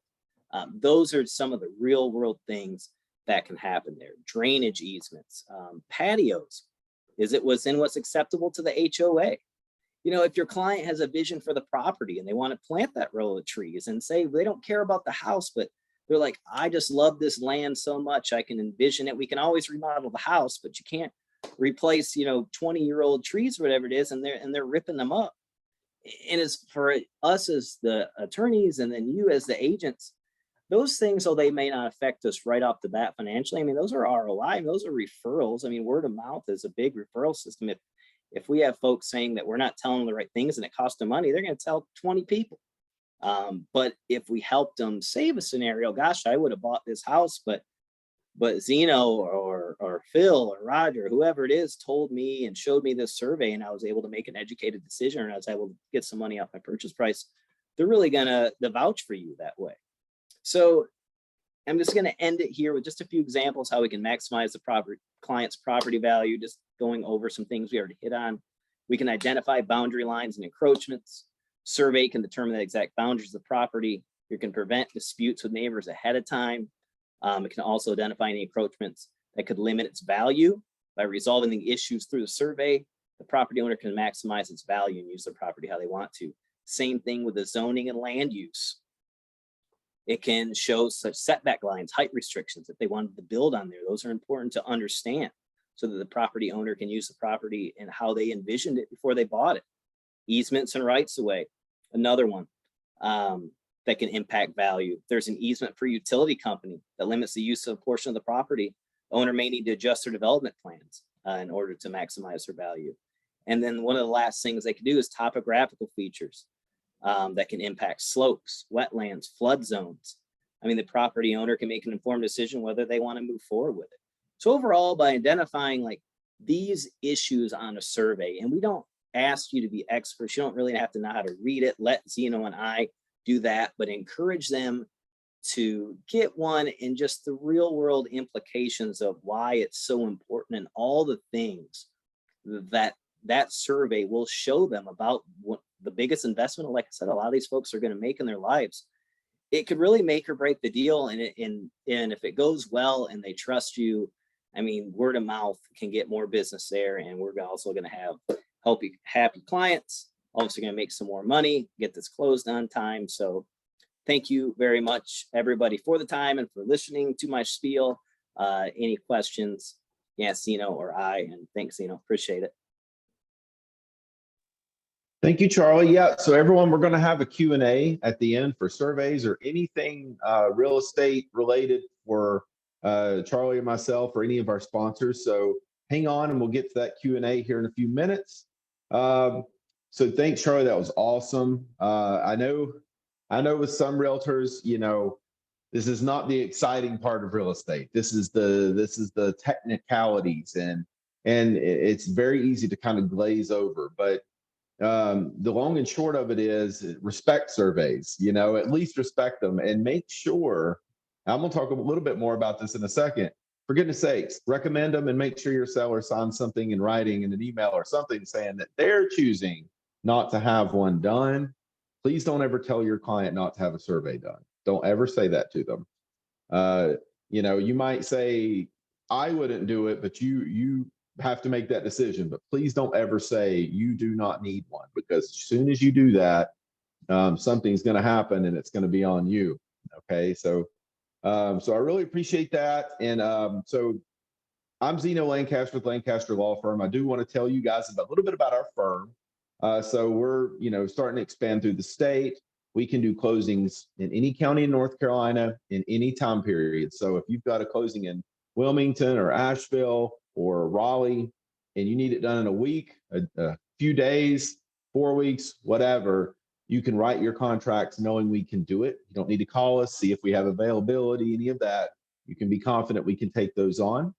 Those are some of the real world things that can happen there. Drainage easements, patios. Is it within what's acceptable to the HOA? You know, if your client has a vision for the property and they want to plant that row of trees and say they don't care about the house, but they're like, I just love this land so much, I can envision it. We can always remodel the house, but you can't replace, 20-year-old trees or whatever it is, and they're ripping them up. And as for us as the attorneys and then you as the agents, those things, though they may not affect us right off the bat financially, I mean, those are ROI, those are referrals. I mean, word of mouth is a big referral system. If we have folks saying that we're not telling them the right things and it costs them money, they're going to tell 20 people. But if we helped them save a scenario, gosh, I would have bought this house, but Zeno or Phil or Roger, whoever it is, told me and showed me this survey, and I was able to make an educated decision, and I was able to get some money off my purchase price. They're really going to vouch for you that way. So I'm just going to end it here with just a few examples how we can maximize the client's property value, just going over some things we already hit on. We can identify boundary lines and encroachments. Survey can determine the exact boundaries of the property. You can prevent disputes with neighbors ahead of time. It can also identify any encroachments that could limit its value. By resolving the issues through the survey, the property owner can maximize its value and use their property how they want to. Same thing with the zoning and land use. It can show such setback lines, height restrictions if they wanted to build on there. Those are important to understand so that the property owner can use the property and how they envisioned it before they bought it. Easements and rights of way, another one that can impact value. There's an easement for utility company that limits the use of a portion of the property. Owner may need to adjust their development plans in order to maximize their value. And then one of the last things they can do is topographical features. That can impact slopes, wetlands, flood zones. I mean, the property owner can make an informed decision whether they want to move forward with it. So overall, by identifying like these issues on a survey, and we don't ask you to be experts, you don't really have to know how to read it. Let Zeno and I do that, but encourage them to get one and just the real world implications of why it's so important and all the things that that survey will show them about what the biggest investment, like I said, a lot of these folks are going to make in their lives. It could really make or break the deal. And if it goes well and they trust you, I mean, word of mouth can get more business there. And we're also going to have happy clients, also going to make some more money, get this closed on time. So thank you very much, everybody, for the time and for listening to my spiel. Any questions? Yeah, Zeno or I, and thanks, Zeno. Appreciate it. Thank you, Charlie. Yeah, so everyone, we're going to have a Q&A at the end for surveys or anything real estate related for Charlie or myself or any of our sponsors. So hang on and we'll get to that Q&A here in a few minutes. So thanks, Charlie. That was awesome. I know with some realtors, you know, this is not the exciting part of real estate. This is the technicalities, and it's very easy to kind of glaze over. But the long and short of it is respect surveys, you know, at least respect them and make sure. I'm going to talk a little bit more about this in a second. For goodness sakes, recommend them and make sure your seller signs something in writing in an email or something saying that they're choosing not to have one done. Please don't ever tell your client not to have a survey done. Don't ever say that to them. You know, you might say, I wouldn't do it, but you have to make that decision. But please don't ever say you do not need one, because as soon as you do that, something's going to happen and it's going to be on you. Okay, so I really appreciate that. And so I'm Zeno Lancaster with Lancaster Law Firm. I do want to tell you guys a little bit about our firm. So we're, you know, starting to expand through the state. We can do closings in any county in North Carolina in any time period. So if you've got a closing in Wilmington or Asheville or Raleigh, and you need it done in a week, a few days, 4 weeks, whatever, you can write your contracts knowing we can do it. You don't need to call us, see if we have availability, any of that. You can be confident we can take those on.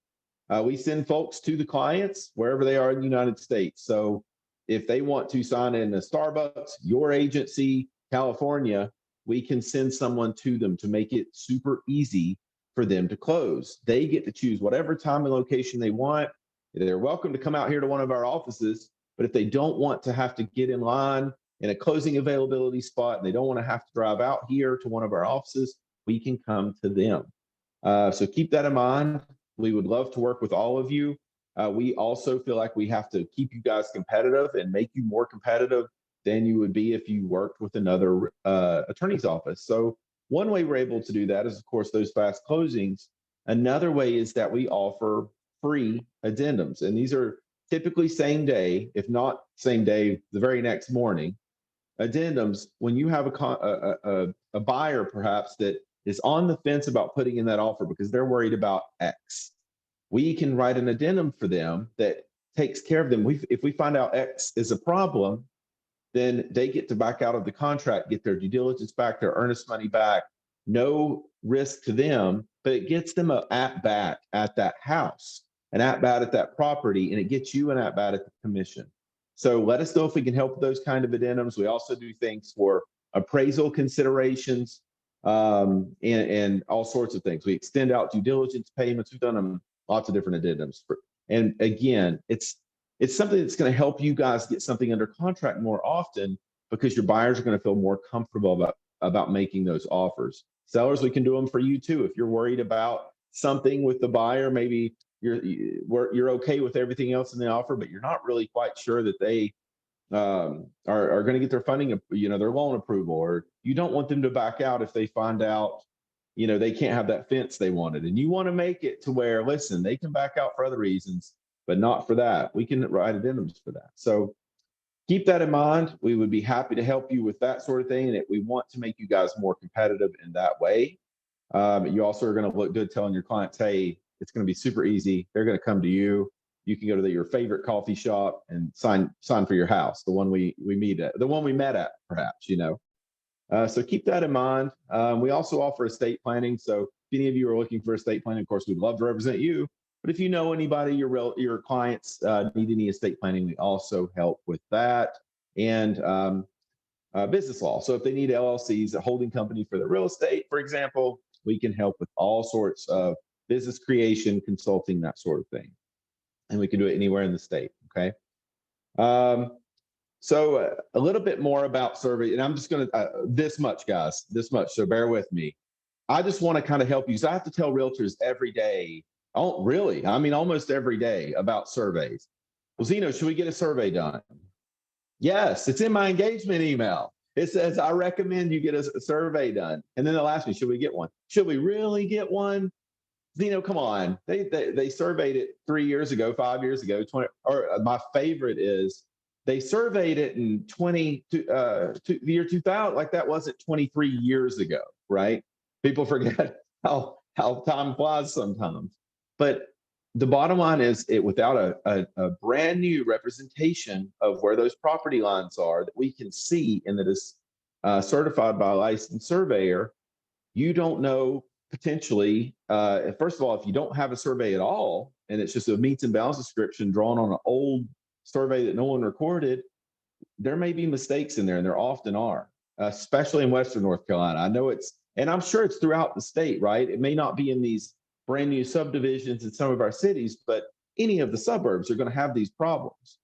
We send folks to the clients wherever they are in the United States. So if they want to sign in a Starbucks, your agency, California, we can send someone to them to make it super easy for them to close. They get to choose whatever time and location they want. They're welcome to come out here to one of our offices, but if they don't want to have to get in line in a closing availability spot and they don't want to have to drive out here to one of our offices, we can come to them. So keep that in mind. We would love to work with all of you. We also feel like we have to keep you guys competitive and make you more competitive than you would be if you worked with another attorney's office. So one way we're able to do that is, of course, those fast closings. Another way is that we offer free addendums. And these are typically same day, if not same day, the very next morning. Addendums, when you have a buyer perhaps that is on the fence about putting in that offer because they're worried about X, we can write an addendum for them that takes care of them. If we find out X is a problem, then they get to back out of the contract, get their due diligence back, their earnest money back, no risk to them, but it gets them an at-bat at that house, an at-bat at that property, and it gets you an at-bat at the commission. So let us know if we can help with those kind of addendums. We also do things for appraisal considerations and all sorts of things. We extend out due diligence payments. We've done them lots of different addendums. And again, it's something that's going to help you guys get something under contract more often because your buyers are going to feel more comfortable about making those offers. Sellers, we can do them for you too. If you're worried about something with the buyer, maybe you're okay with everything else in the offer, but you're not really quite sure that they are going to get their funding, you know, their loan approval, or you don't want them to back out if they find out, you know, they can't have that fence they wanted. And you want to make it to where, listen, they can back out for other reasons, but not for that. We can write addendums for that. So keep that in mind. We would be happy to help you with that sort of thing. And we want to make you guys more competitive in that way. You also are going to look good telling your clients, hey, it's going to be super easy. They're going to come to you. You can go to your favorite coffee shop and sign for your house, the one we meet at, the one we met at, perhaps, you know. So keep that in mind. We also offer estate planning. So if any of you are looking for estate planning, of course, we'd love to represent you. But if you know anybody, your clients need any estate planning, we also help with that. And business law. So if they need LLCs, a holding company for their real estate, for example, we can help with all sorts of business creation, consulting, that sort of thing. And we can do it anywhere in the state, okay? So a little bit more about survey, and I'm just going to this much, guys, this much. So bear with me. I just want to kind of help you. So I have to tell realtors every day. Oh, really? I mean, almost every day about surveys. Well, Zeno, should we get a survey done? Yes, it's in my engagement email. It says, I recommend you get a survey done. And then they'll ask me, should we get one? Should we really get one? Zeno, come on. They surveyed it 3 years ago, 5 years ago, 20, or my favorite is they surveyed it in the year 2000, like that wasn't 23 years ago, right? People forget how time flies sometimes. But the bottom line is without a brand new representation of where those property lines are that we can see and that is certified by a licensed surveyor, you don't know potentially, first of all, if you don't have a survey at all, and it's just a meets and bounds description drawn on an old survey that no one recorded, there may be mistakes in there, and there often are, especially in Western North Carolina. I know and I'm sure it's throughout the state, right? It may not be in these brand new subdivisions in some of our cities, but any of the suburbs are going to have these problems.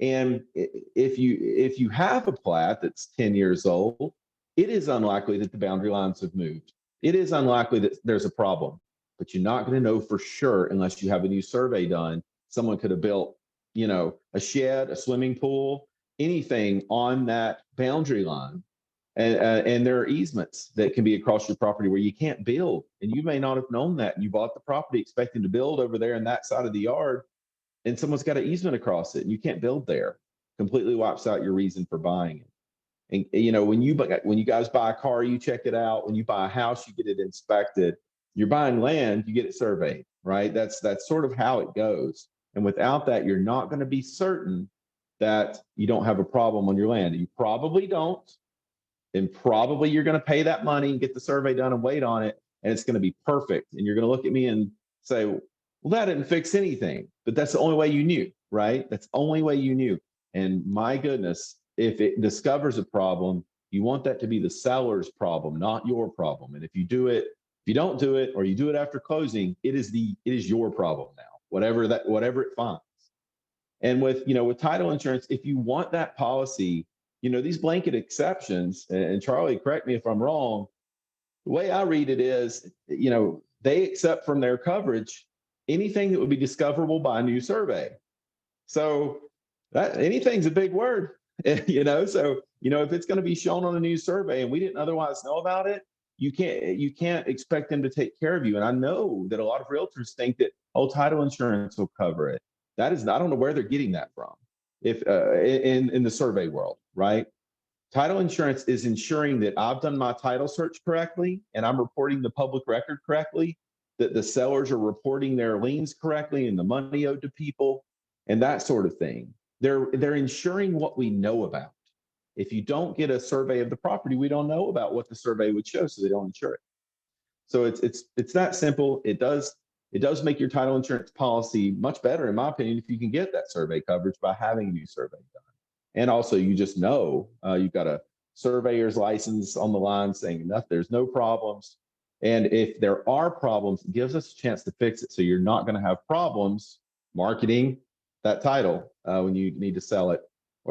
And if you have a plat that's 10 years old, it is unlikely that the boundary lines have moved. It is unlikely that there's a problem, but you're not going to know for sure unless you have a new survey done. Someone could have built, a shed, a swimming pool, anything on that boundary line. And there are easements that can be across your property where you can't build. And you may not have known that. And you bought the property expecting to build over there in that side of the yard, and someone's got an easement across it and you can't build there. Completely wipes out your reason for buying it. And when you guys buy a car, you check it out. When you buy a house, you get it inspected. You're buying land, you get it surveyed, right? That's sort of how it goes. And without that, you're not going to be certain that you don't have a problem on your land. You probably don't. And probably you're going to pay that money and get the survey done and wait on it, and it's going to be perfect. And you're going to look at me and say, well, that didn't fix anything. But that's the only way you knew, right? That's the only way you knew. And my goodness, if it discovers a problem, you want that to be the seller's problem, not your problem. And if you don't do it, or you do it after closing, it is your problem now, whatever it finds. And with title insurance, if you want that policy, these blanket exceptions, and Charlie, correct me if I'm wrong, the way I read it is, they accept from their coverage anything that would be discoverable by a new survey. So that anything's a big word, so, if it's going to be shown on a new survey and we didn't otherwise know about it, you can't expect them to take care of you. And I know that a lot of realtors think that, title insurance will cover it. I don't know where they're getting that from. If in the survey world, right? Title insurance is ensuring that I've done my title search correctly and I'm reporting the public record correctly, that the sellers are reporting their liens correctly and the money owed to people and that sort of thing. They're ensuring what we know about. If you don't get a survey of the property, we don't know about what the survey would show, so they don't insure it. So it's that simple. It does make your title insurance policy much better, in my opinion, if you can get that survey coverage by having a new survey done. And also, you just know you've got a surveyor's license on the line saying there's no problems. And if there are problems, it gives us a chance to fix it. So you're not going to have problems marketing that title when you need to sell it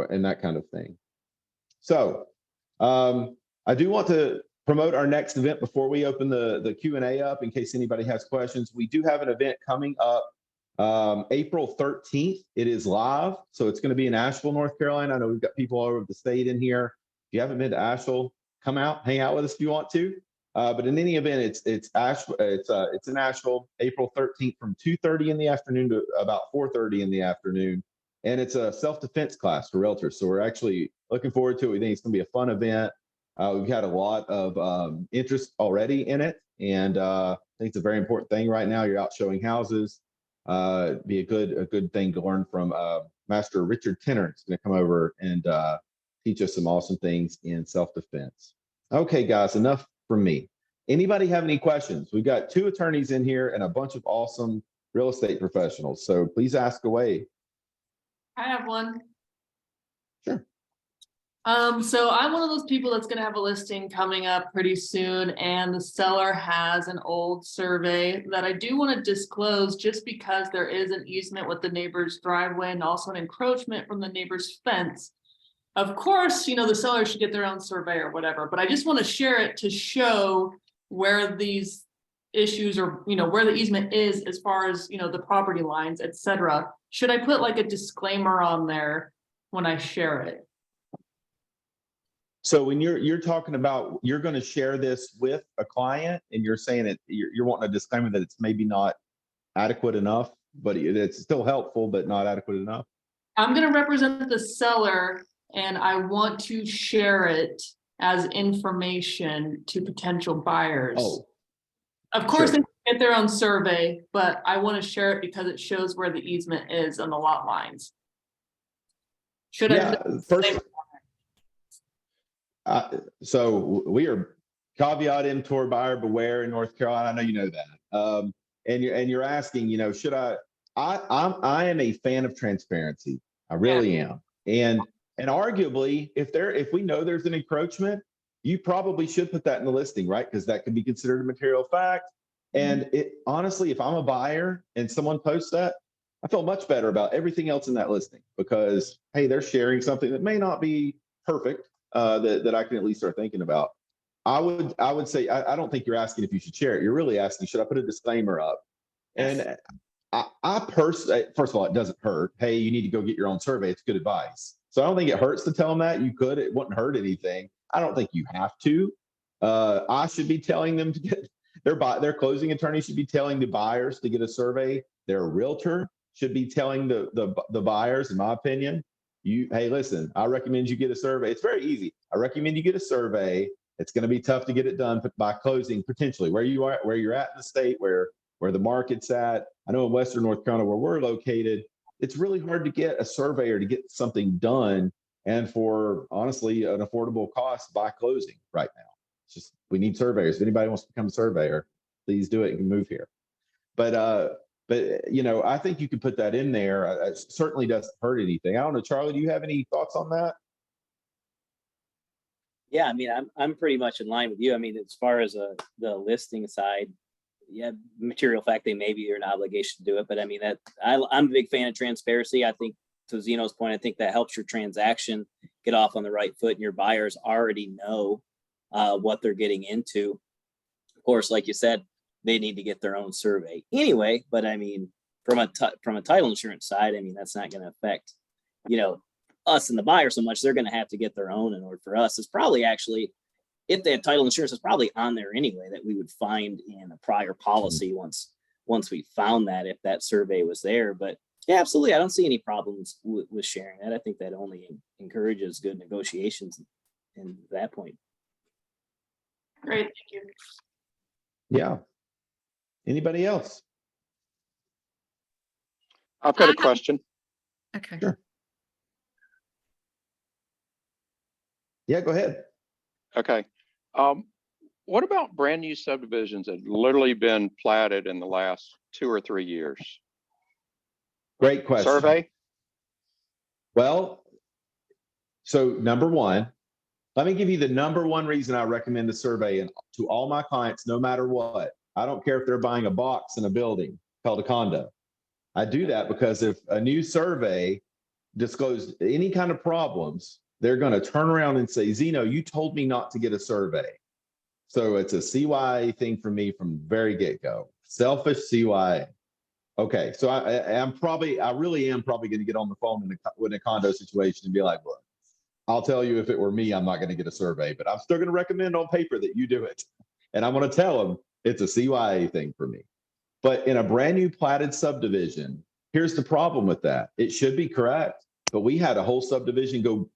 and that kind of thing. So I do want to promote our next event before we open the Q&A up in case anybody has questions. We do have an event coming up April 13th. It is live. So it's going to be in Asheville, North Carolina. I know we've got people all over the state in here. If you haven't been to Asheville, come out, hang out with us if you want to. But in any event, it's in Asheville, April 13th from 2:30 in the afternoon to about 4:30 in the afternoon. And it's a self-defense class for realtors. So we're actually looking forward to it. We think it's going to be a fun event. We've had a lot of interest already in it. And I think it's a very important thing right now. You're out showing houses. Be a good thing to learn from Master Richard Tenner. It's going to come over and teach us some awesome things in self-defense. Okay, guys, enough from me. Anybody have any questions? We've got 2 attorneys in here and a bunch of awesome real estate professionals. So please ask away. I have one. Sure. So I'm one of those people that's gonna have a listing coming up pretty soon, and the seller has an old survey that I do want to disclose just because there is an easement with the neighbor's driveway and also an encroachment from the neighbor's fence. Of course, the seller should get their own survey or whatever, but I just want to share it to show where these issues are, where the easement is as far as, the property lines, etc. Should I put like a disclaimer on there when I share it? So when you're talking about, you're going to share this with a client and you're saying it, you're wanting a disclaimer that it's maybe not adequate enough, but it's still helpful, but not adequate enough. I'm going to represent the seller and I want to share it as information to potential buyers. Oh, of course, sure. they can get their own survey, but I want to share it because it shows where the easement is on the lot lines. Should Yeah, I? first, so we are caveat emptor, buyer beware in North Carolina. I know you know that. And you're asking, should I am a fan of transparency. I really am. And arguably, if we know there's an encroachment, you probably should put that in the listing, right? Because that could be considered a material fact. And honestly, if I'm a buyer and someone posts that, I feel much better about everything else in that listing because, hey, they're sharing something that may not be perfect, that I can at least start thinking about. I would say, I don't think you're asking if you should share it. You're really asking, should I put a disclaimer up? And I personally, first of all, it doesn't hurt. Hey, you need to go get your own survey. It's good advice. So I don't think it hurts to tell them that. You could, it wouldn't hurt anything. I don't think you have to. I should be telling them to get their closing attorney should be telling the buyers to get a survey. Their realtor should be telling the buyers, in my opinion, hey, listen, I recommend you get a survey. It's very easy. I recommend you get a survey. It's going to be tough to get it done by closing, potentially where you're at in the state, where the market's at. I know in Western North Carolina where we're located, it's really hard to get a surveyor to get something done and for honestly an affordable cost by closing right now. It's just, we need surveyors. If anybody wants to become a surveyor, please do it and move here. But I think you could put that in there. It certainly doesn't hurt anything. I don't know, Charlie, do you have any thoughts on that? Yeah, I mean, I'm pretty much in line with you. I mean, as far as the listing side, yeah, material fact, they maybe you're an obligation to do it, but I mean I'm a big fan of transparency. I think to Zeno's point, I think that helps your transaction get off on the right foot, and your buyers already know what they're getting into. Of course, like you said, they need to get their own survey anyway. But I mean, from a title insurance side, I mean that's not going to affect us and the buyer so much. They're going to have to get their own in order for us. It's probably actually, if they have title insurance, it's probably on there anyway that we would find in a prior policy once we found that, if that survey was there. But yeah, absolutely, I don't see any problems with sharing that. I think that only encourages good negotiations in that point. Great, thank you. Yeah. Anybody else? I've got a question. Okay. Sure. Yeah, go ahead. Okay. What about brand new subdivisions that have literally been platted in the last 2 or 3 years? Great question. Survey? Well, so number one, let me give you the number one reason I recommend the survey, and to all my clients, no matter what. I don't care if they're buying a box in a building called a condo. I do that because if a new survey disclosed any kind of problems, they're going to turn around and say, Zeno, you told me not to get a survey. So it's a CYA thing for me from the very get-go. Selfish CYA. Okay, so I really am probably going to get on the phone in a condo situation and be like, look, I'll tell you if it were me, I'm not going to get a survey, but I'm still going to recommend on paper that you do it. And I'm going to tell them it's a CYA thing for me. But in a brand new platted subdivision, here's the problem with that. It should be correct, but we had a whole subdivision go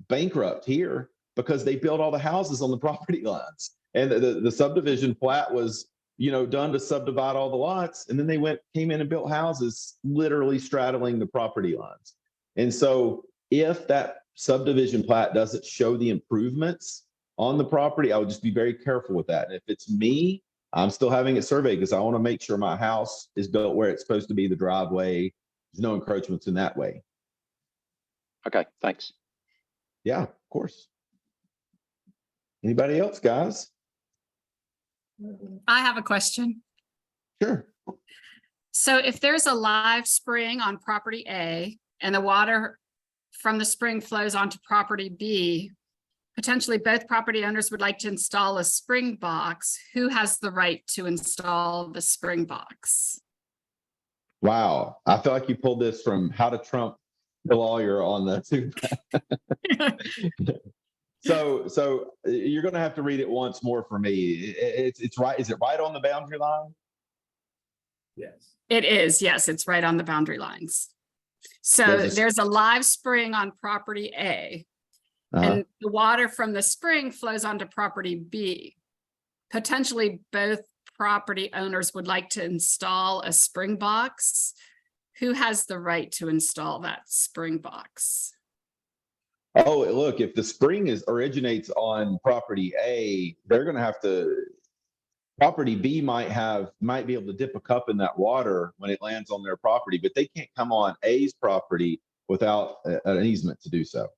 bankrupt here because they built all the houses on the property lines. And the subdivision plat was, done to subdivide all the lots. And then they came in and built houses literally straddling the property lines. And so if that subdivision plat doesn't show the improvements on the property, I would just be very careful with that. And if it's me, I'm still having it surveyed because I want to make sure my house is built where it's supposed to be, the driveway. There's no encroachments in that way. Okay, thanks. Yeah, of course. Anybody else, guys? I have a question. Sure. So if there's a live spring on property A and the water from the spring flows onto property B, potentially both property owners would like to install a spring box. Who has the right to install the spring box? Wow. I feel like you pulled this from How to Trump the Lawyer on the So you're going to have to read it once more for me. It's right. Is it right on the boundary line? Yes. It is, yes, it's right on the boundary lines. So there's a live spring on property A, and the water from the spring flows onto property B. Potentially both property owners would like to install a spring box. Who has the right to install that spring box? Oh, look, if the spring originates on property A, they're going to have to, property B might be able to dip a cup in that water when it lands on their property, but they can't come on A's property without an easement to do so.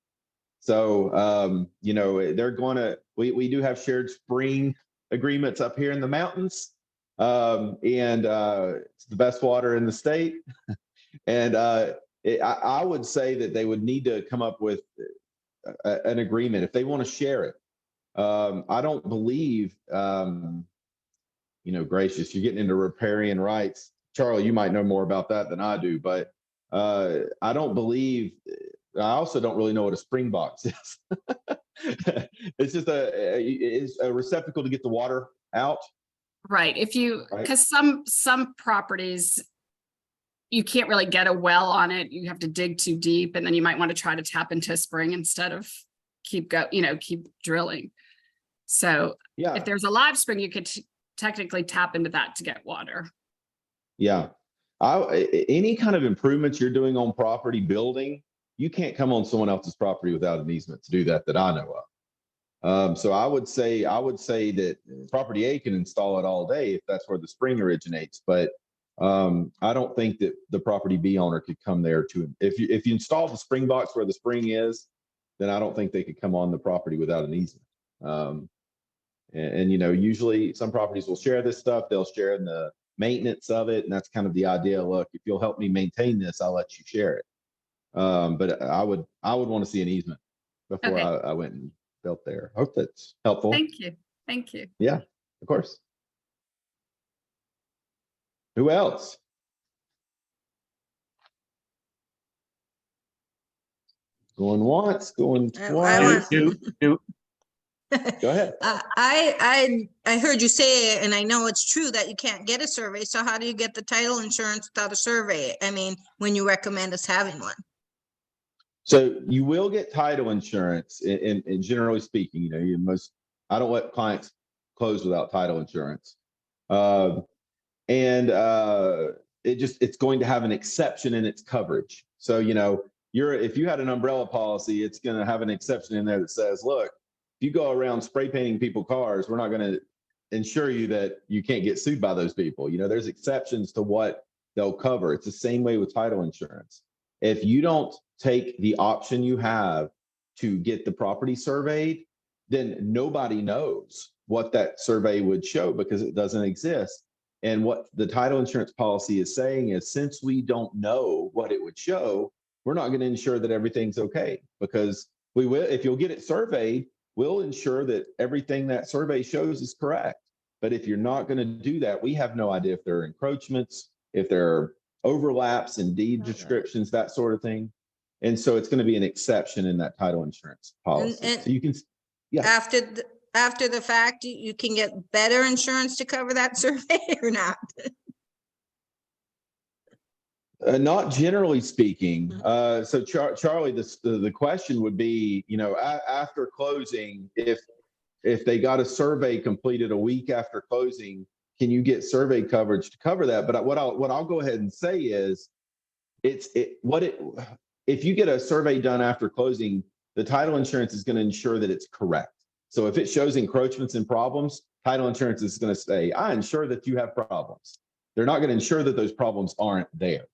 So, they're going to, we do have shared spring agreements up here in the mountains. It's the best water in the state. And I would say that they would need to come up with an agreement if they want to share it. I don't believe, gracious, you're getting into riparian rights. Charlie, you might know more about that than I do, but I don't believe, I also don't really know what a spring box is. It's just it's a receptacle to get the water out. Right, because some properties, you can't really get a well on it. You have to dig too deep, and then you might want to try to tap into a spring instead of keep drilling. So Yeah, if there's a live spring, you could technically tap into that to get water. yeah. Any kind of improvements you're doing on property building, you can't come on someone else's property without an easement to do that I know of. So I would say that property A can install it all day if that's where the spring originates, but I don't think that the property B owner could come there if you install the spring box where the spring is, then I don't think they could come on the property without an easement. Usually some properties will share this stuff. They'll share in the maintenance of it, and that's kind of the idea. Look, if you'll help me maintain this, I'll let you share it. But I would want to see an easement before I went and built there. Hope that's helpful. Thank you. Yeah, of course. Who else? Going once, going twice. Go ahead. I heard you say, and I know it's true, that you can't get a survey. So how do you get the title insurance without a survey? I mean, when you recommend us having one? So you will get title insurance, and generally speaking, I don't let clients close without title insurance. It's going to have an exception in its coverage. So, if you had an umbrella policy, it's going to have an exception in there that says, look, if you go around spray painting people's cars, we're not going to insure you that you can't get sued by those people. There's exceptions to what they'll cover. It's the same way with title insurance. If you don't take the option you have to get the property surveyed, then nobody knows what that survey would show because it doesn't exist. And what the title insurance policy is saying is, since we don't know what it would show, we're not going to ensure that everything's okay, because we will, if you'll get it surveyed, we'll ensure that everything that survey shows is correct. But if you're not going to do that, we have no idea if there are encroachments, if there are overlaps in deed descriptions, that sort of thing. And so it's going to be an exception in that title insurance policy. And so you can, after the fact, you can get better insurance to cover that survey or not? Not generally speaking. So Charlie, the question would be, after closing, if they got a survey completed a week after closing, can you get survey coverage to cover that? But what I'll go ahead and say is, if you get a survey done after closing, the title insurance is going to ensure that it's correct. So if it shows encroachments and problems, title insurance is going to say, I ensure that you have problems. They're not going to ensure that those problems aren't there.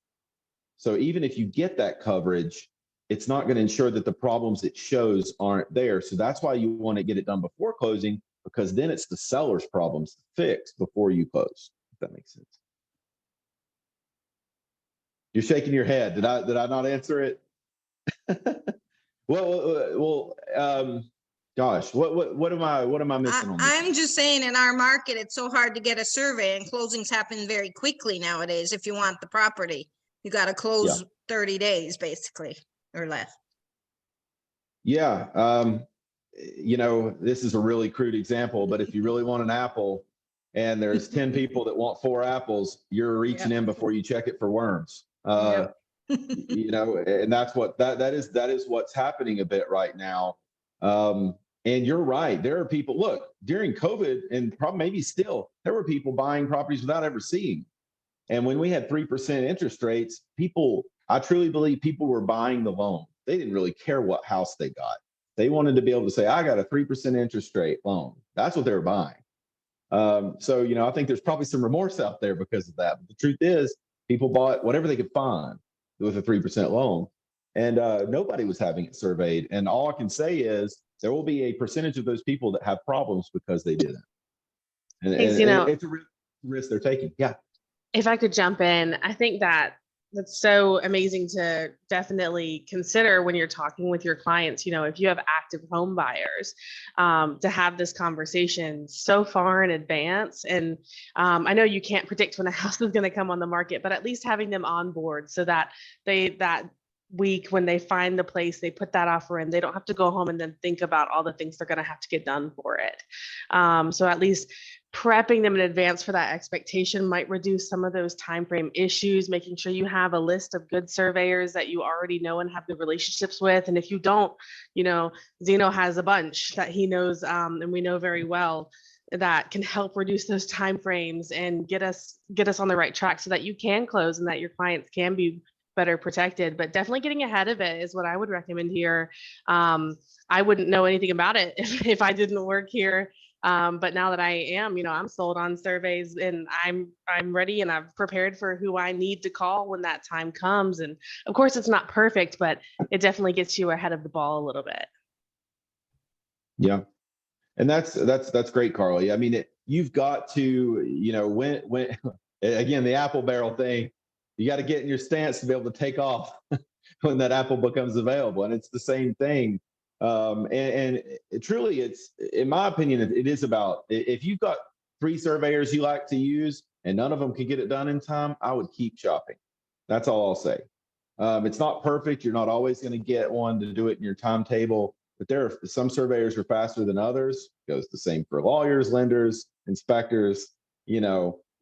So even if you get that coverage, it's not going to ensure that the problems it shows aren't there. So that's why you want to get it done before closing, because then it's the seller's problems to fix before you close, if that makes sense. You're shaking your head. Did I not answer it? Gosh, what am I missing on this? I'm just saying, in our market, it's so hard to get a survey, and closings happen very quickly nowadays. If you want the property, you got to close 30 days basically or less. Yeah. This is a really crude example, but if you really want an apple and there's 10 people that want 4 apples, you're reaching in before you check it for worms. And that's what that is what's happening a bit right now. And you're right. There are people, look, during COVID and probably maybe still, there were people buying properties without ever seeing. And when we had 3% interest rates, I truly believe people were buying the loan. They didn't really care what house they got. They wanted to be able to say, I got a 3% interest rate loan. That's what they were buying. So, I think there's probably some remorse out there because of that. But the truth is, people bought whatever they could find with a 3% loan. And nobody was having it surveyed. And all I can say is there will be a percentage of those people that have problems because they didn't. And it's a risk they're taking. Yeah. If I could jump in, I think that's so amazing to definitely consider when you're talking with your clients. If you have active home buyers, to have this conversation so far in advance. And I know you can't predict when a house is going to come on the market, but at least having them on board so that that week when they find the place, they put that offer in, they don't have to go home and then think about all the things they're going to have to get done for it. So at least prepping them in advance for that expectation might reduce some of those timeframe issues, making sure you have a list of good surveyors that you already know and have good relationships with. And if you don't, Zeno has a bunch that he knows, and we know very well, that can help reduce those timeframes and get us on the right track so that you can close and that your clients can be better protected. But definitely getting ahead of it is what I would recommend here. I wouldn't know anything about it if I didn't work here. But now that I am, I'm sold on surveys, and I'm ready and I've prepared for who I need to call when that time comes. And of course it's not perfect, but it definitely gets you ahead of the ball a little bit. Yeah. And that's great, Carly. I mean, you've got to, when again, the apple barrel thing, you got to get in your stance to be able to take off when that apple becomes available. And it's the same thing. And truly, it's, in my opinion, it is about, if you've got 3 surveyors you like to use and none of them can get it done in time, I would keep shopping. That's all I'll say. It's not perfect. You're not always going to get one to do it in your timetable, but there are some surveyors are faster than others. It goes the same for lawyers, lenders, inspectors.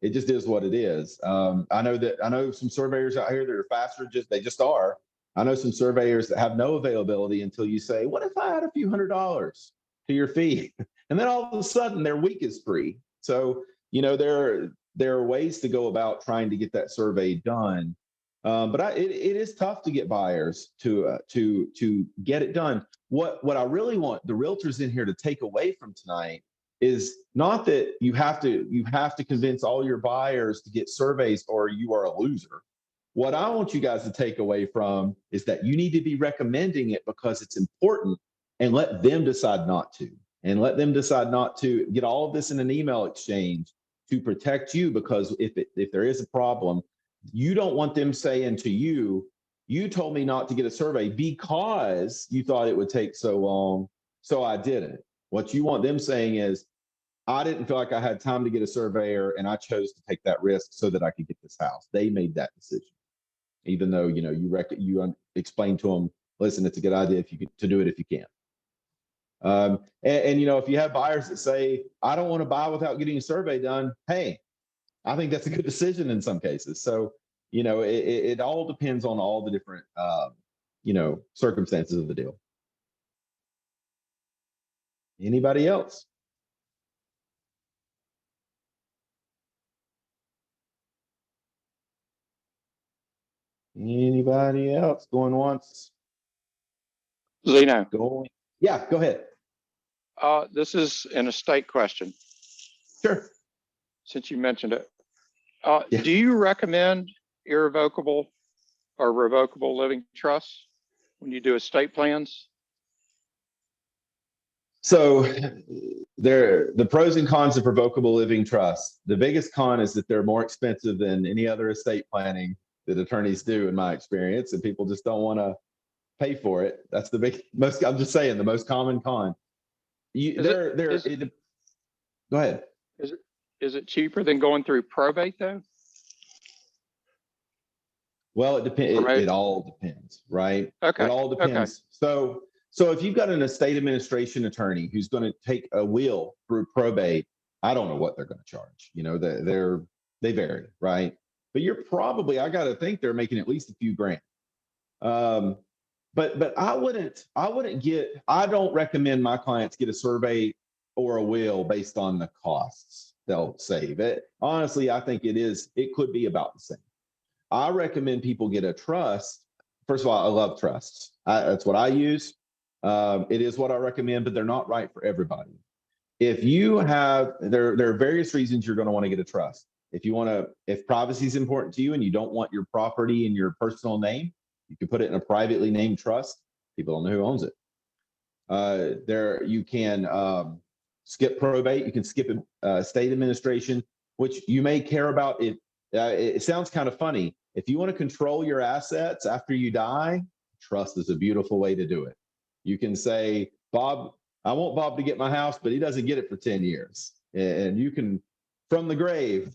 It just is what it is. I know some surveyors out here that are faster. They just are. I know some surveyors that have no availability until you say, what if I had a few $100s to your fee? And then all of a sudden their week is free. So, there are ways to go about trying to get that survey done. But it is tough to get buyers to get it done. What I really want the realtors in here to take away from tonight is not that you have to convince all your buyers to get surveys or you are a loser. What I want you guys to take away from is that you need to be recommending it because it's important, and let them decide not to. And let them decide not to get all of this in an email exchange to protect you, because if there is a problem, you don't want them saying to you, you told me not to get a survey because you thought it would take so long, so I didn't. What you want them saying is, I didn't feel like I had time to get a surveyor and I chose to take that risk so that I could get this house. They made that decision. Even though, you explain to them, listen, it's a good idea to do it if you can. If you have buyers that say, I don't want to buy without getting a survey done, hey, I think that's a good decision in some cases. So, it all depends on all the different, circumstances of the deal. Anybody else? Anybody else going once? Zeno. Yeah, go ahead. This is an estate question. Sure. Since you mentioned it, Yeah. Do you recommend irrevocable or revocable living trusts? when you do estate plans? So the pros and cons of revocable living trusts. The biggest con is that they're more expensive than any other estate planning that attorneys do, in my experience, and people just don't want to pay for it. That's the most, I'm just saying, the most common con. Go ahead. Is it cheaper than going through probate though? Well, it depends. It all depends, right? Okay. It all depends. So if you've got an estate administration attorney who's going to take a will through probate, I don't know what they're going to charge. You know, they vary, right? But you're probably, I got to think they're making at least a few grand. But I don't recommend my clients get a survey or a will based on the costs they'll save. It honestly, I think it could be about the same. I recommend people get a trust. First of all, I love trusts. That's what I use. It is what I recommend, but they're not right for everybody. If you have, there are various reasons you're going to want to get a trust. If privacy is important to you and you don't want your property in your personal name, you can put it in a privately named trust. People don't know who owns it. You can skip probate. You can skip estate administration, which you may care about. It sounds kind of funny. If you want to control your assets after you die, trust is a beautiful way to do it. You can say, Bob, I want Bob to get my house, but he doesn't get it for 10 years. And you can, from the grave,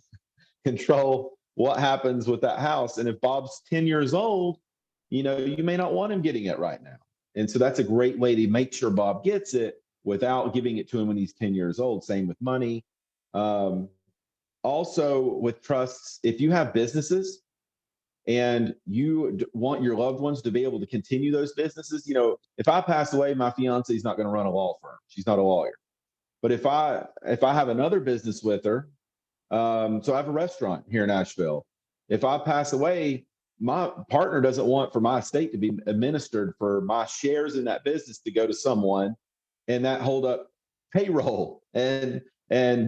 control what happens with that house. And if Bob's 10 years old, you may not want him getting it right now. And so that's a great way to make sure Bob gets it without giving it to him when he's 10 years old. Same with money. Also with trusts, if you have businesses and you want your loved ones to be able to continue those businesses, if I pass away, my fiance is not going to run a law firm. She's not a lawyer. But if I have another business with her, so I have a restaurant here in Asheville. If I pass away, my partner doesn't want for my estate to be administered for my shares in that business to go to someone and that hold up payroll and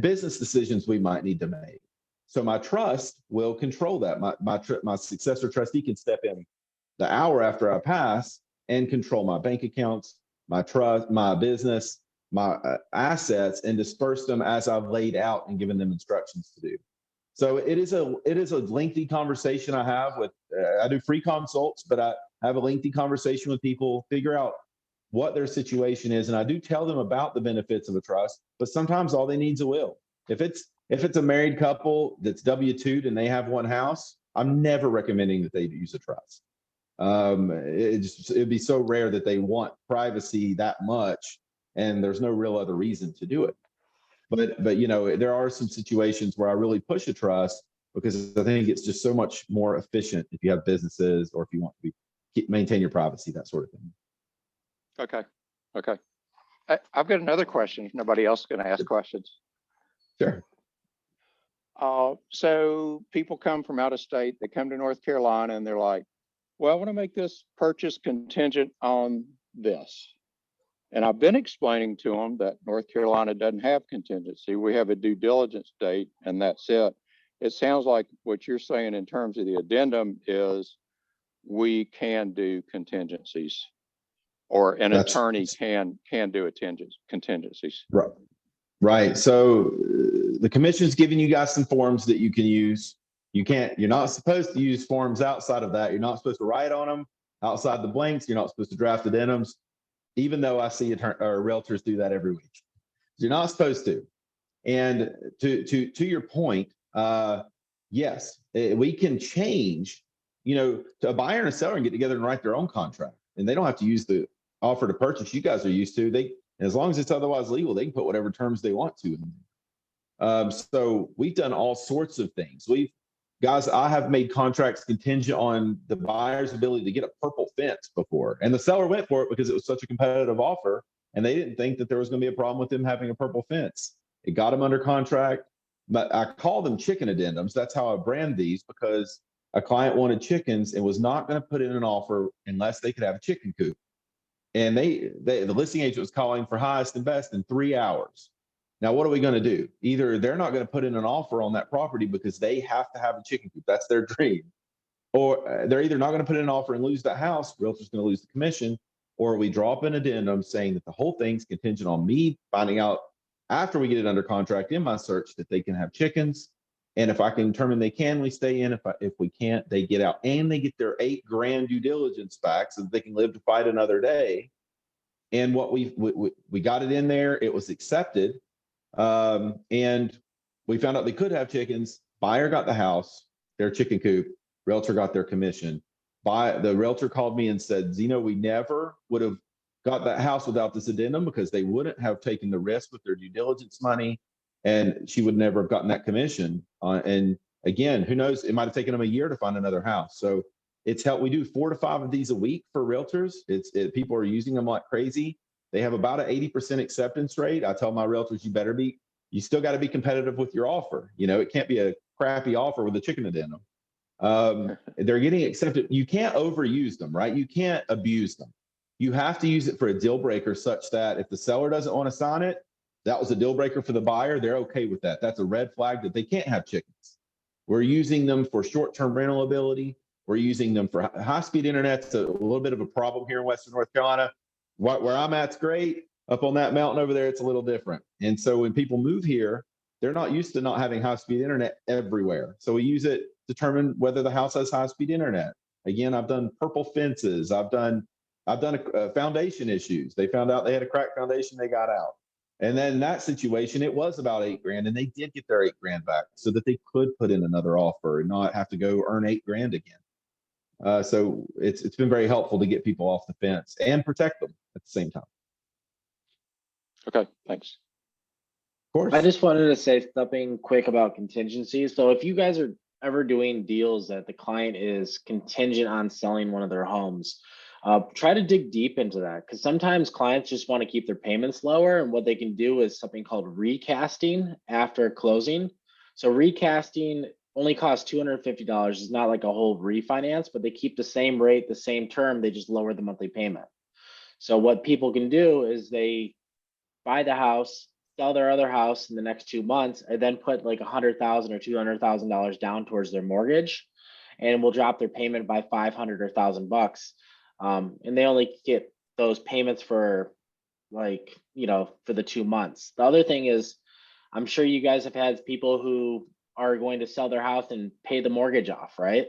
business decisions we might need to make. So my trust will control that. My successor trustee can step in the hour after I pass and control my bank accounts, my trust, my business, my assets, and disperse them as I've laid out and given them instructions to do. So it is a lengthy conversation I have with. I do free consults, but I have a lengthy conversation with people, figure out what their situation is, and I do tell them about the benefits of a trust. But sometimes all they need is a will. If it's a married couple that's W-2'd and they have one house, I'm never recommending that they use a trust. It'd be so rare that they want privacy that much, and there's no real other reason to do it. But there are some situations where I really push a trust because I think it's just so much more efficient if you have businesses or if you want to maintain your privacy, that sort of thing. Okay. I've got another question if nobody else is going to ask questions. Sure. So people come from out of state, they come to North Carolina and they're like, well, I want to make this purchase contingent on this. And I've been explaining to them that North Carolina doesn't have contingency. We have a due diligence date and that's it. It sounds like what you're saying in terms of the addendum is we can do contingencies, or an attorney can do contingencies. Right. So the commission's giving you guys some forms that you can use. You're not supposed to use forms outside of that. You're not supposed to write on them outside the blanks. You're not supposed to draft addendums, even though I see realtors do that every week. You're not supposed to. And to your point, yes, we can change, to a buyer and a seller and get together and write their own contract. And they don't have to use the offer to purchase you guys are used to. As long as it's otherwise legal, they can put whatever terms they want to. So we've done all sorts of things. I have made contracts contingent on the buyer's ability to get a purple fence before. And the seller went for it because it was such a competitive offer. And they didn't think that there was going to be a problem with them having a purple fence. It got them under contract. But I call them chicken addendums. That's how I brand these, because a client wanted chickens and was not going to put in an offer unless they could have a chicken coop. And the listing agent was calling for highest and best in 3 hours. Now, what are we going to do? Either they're not going to put in an offer on that property because they have to have a chicken coop. That's their dream. or they're either not going to put in an offer and lose that house, realtor's going to lose the commission, or we draw up an addendum saying that the whole thing's contingent on me finding out after we get it under contract in my search that they can have chickens. And if I can determine they can, we stay in. If we can't, they get out, and they get their $8,000 due diligence back so that they can live to fight another day. And what we got it in there, it was accepted. And we found out they could have chickens. Buyer got the house, their chicken coop, realtor got their commission. The realtor called me and said, Zeno, we never would have got that house without this addendum because they wouldn't have taken the risk with their due diligence money, and she would never have gotten that commission. And again, who knows, it might have taken them a year to find another house. So it's helped. We do 4 to 5 of these a week for realtors. People are using them like crazy. They have about an 80% acceptance rate. I tell my realtors, you still got to be competitive with your offer. You know, it can't be a crappy offer with a chicken addendum. They're getting accepted. You can't overuse them, right? You can't abuse them. You have to use it for a deal breaker such that if the seller doesn't want to sign it, that was a deal breaker for the buyer. They're okay with that. That's a red flag that they can't have chickens. We're using them for short-term rental ability. We're using them for high-speed internet. It's a little bit of a problem here in Western North Carolina. Where I'm at's great. Up on that mountain over there, it's a little different. And so when people move here, they're not used to not having high-speed internet everywhere. So we use it to determine whether the house has high-speed internet. Again, I've done purple fences. I've done foundation issues. They found out they had a cracked foundation, they got out. And then in that situation, it was about $8,000, and they did get their $8,000 back so that they could put in another offer and not have to go earn $8,000 again. So it's been very helpful to get people off the fence and protect them at the same time. Okay, thanks. Of course. I just wanted to say something quick about contingencies. So if you guys are ever doing deals that the client is contingent on selling one of their homes, try to dig deep into that, because sometimes clients just want to keep their payments lower, and what they can do is something called recasting after closing. So recasting only costs $250. It's not like a whole refinance, but they keep the same rate, the same term, they just lower the monthly payment. So what people can do is they buy the house, sell their other house in the next 2 months, and then put like $100,000 or $200,000 down towards their mortgage, and will drop their payment by $500 or $1,000. And they only get those payments for like, for the 2 months. The other thing is, I'm sure you guys have had people who are going to sell their house and pay the mortgage off, right?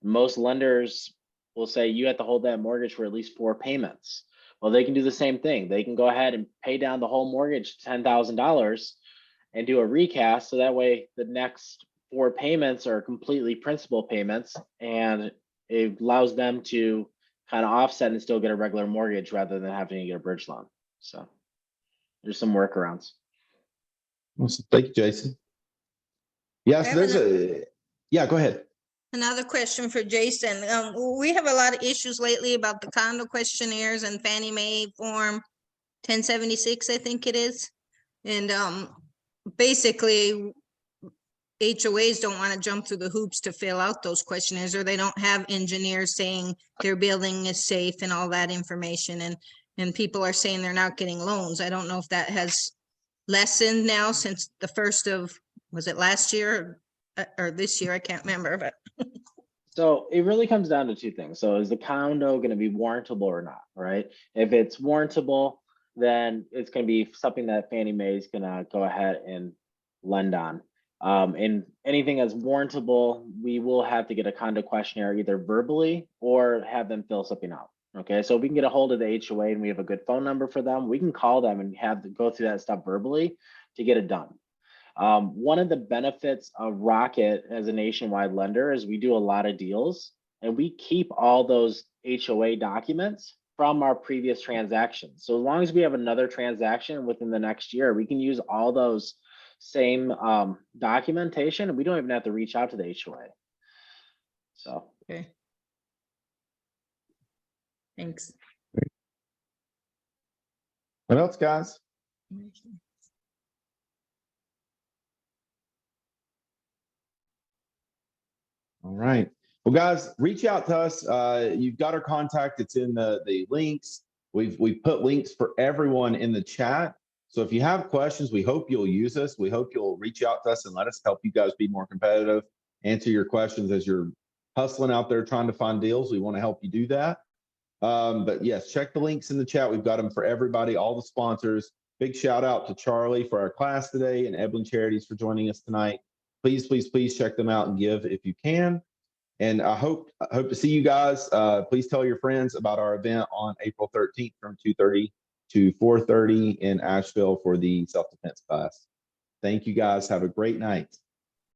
Most lenders will say you have to hold that mortgage for at least 4 payments. Well, they can do the same thing. They can go ahead and pay down the whole mortgage, $10,000, and do a recast. So that way the next 4 payments are completely principal payments, and it allows them to kind of offset and still get a regular mortgage rather than having to get a bridge loan. So there's some workarounds. Awesome. Thank you, Jason. Yes, yeah, go ahead. Another question for Jason. We have a lot of issues lately about the condo questionnaires and Fannie Mae form 1076, I think it is. And basically HOAs don't want to jump through the hoops to fill out those questionnaires, or they don't have engineers saying their building is safe and all that information. And people are saying they're not getting loans. I don't know if that has lessened now since the first of, was it last year or this year? I can't remember, but. So it really comes down to 2 things. So is the condo going to be warrantable or not, right? If it's warrantable, then it's going to be something that Fannie Mae is going to go ahead and lend on. And anything that's warrantable, we will have to get a condo questionnaire either verbally or have them fill something out. Okay, so if we can get a hold of the HOA and we have a good phone number for them, we can call them and have to go through that stuff verbally to get it done. One of the benefits of Rocket as a nationwide lender is we do a lot of deals, and we keep all those HOA documents from our previous transactions. So as long as we have another transaction within the next year, we can use all those same documentation, and we don't even have to reach out to the HOA. So. Okay. Thanks. What else, guys? All right. Well, guys, reach out to us. You've got our contact. It's in the links. We've put links for everyone in the chat. So if you have questions, we hope you'll use us. We hope you'll reach out to us and let us help you guys be more competitive, answer your questions as you're hustling out there trying to find deals, we want to help you do that. But yes, check the links in the chat. We've got them for everybody, all the sponsors. Big shout out to Charlie for our class today and Evelyn Charities for joining us tonight. Please, please, please check them out and give if you can. And I hope to see you guys. Please tell your friends about our event on April 13th from 2:30 to 4:30 in Asheville for the self-defense class. Thank you guys. Have a great night.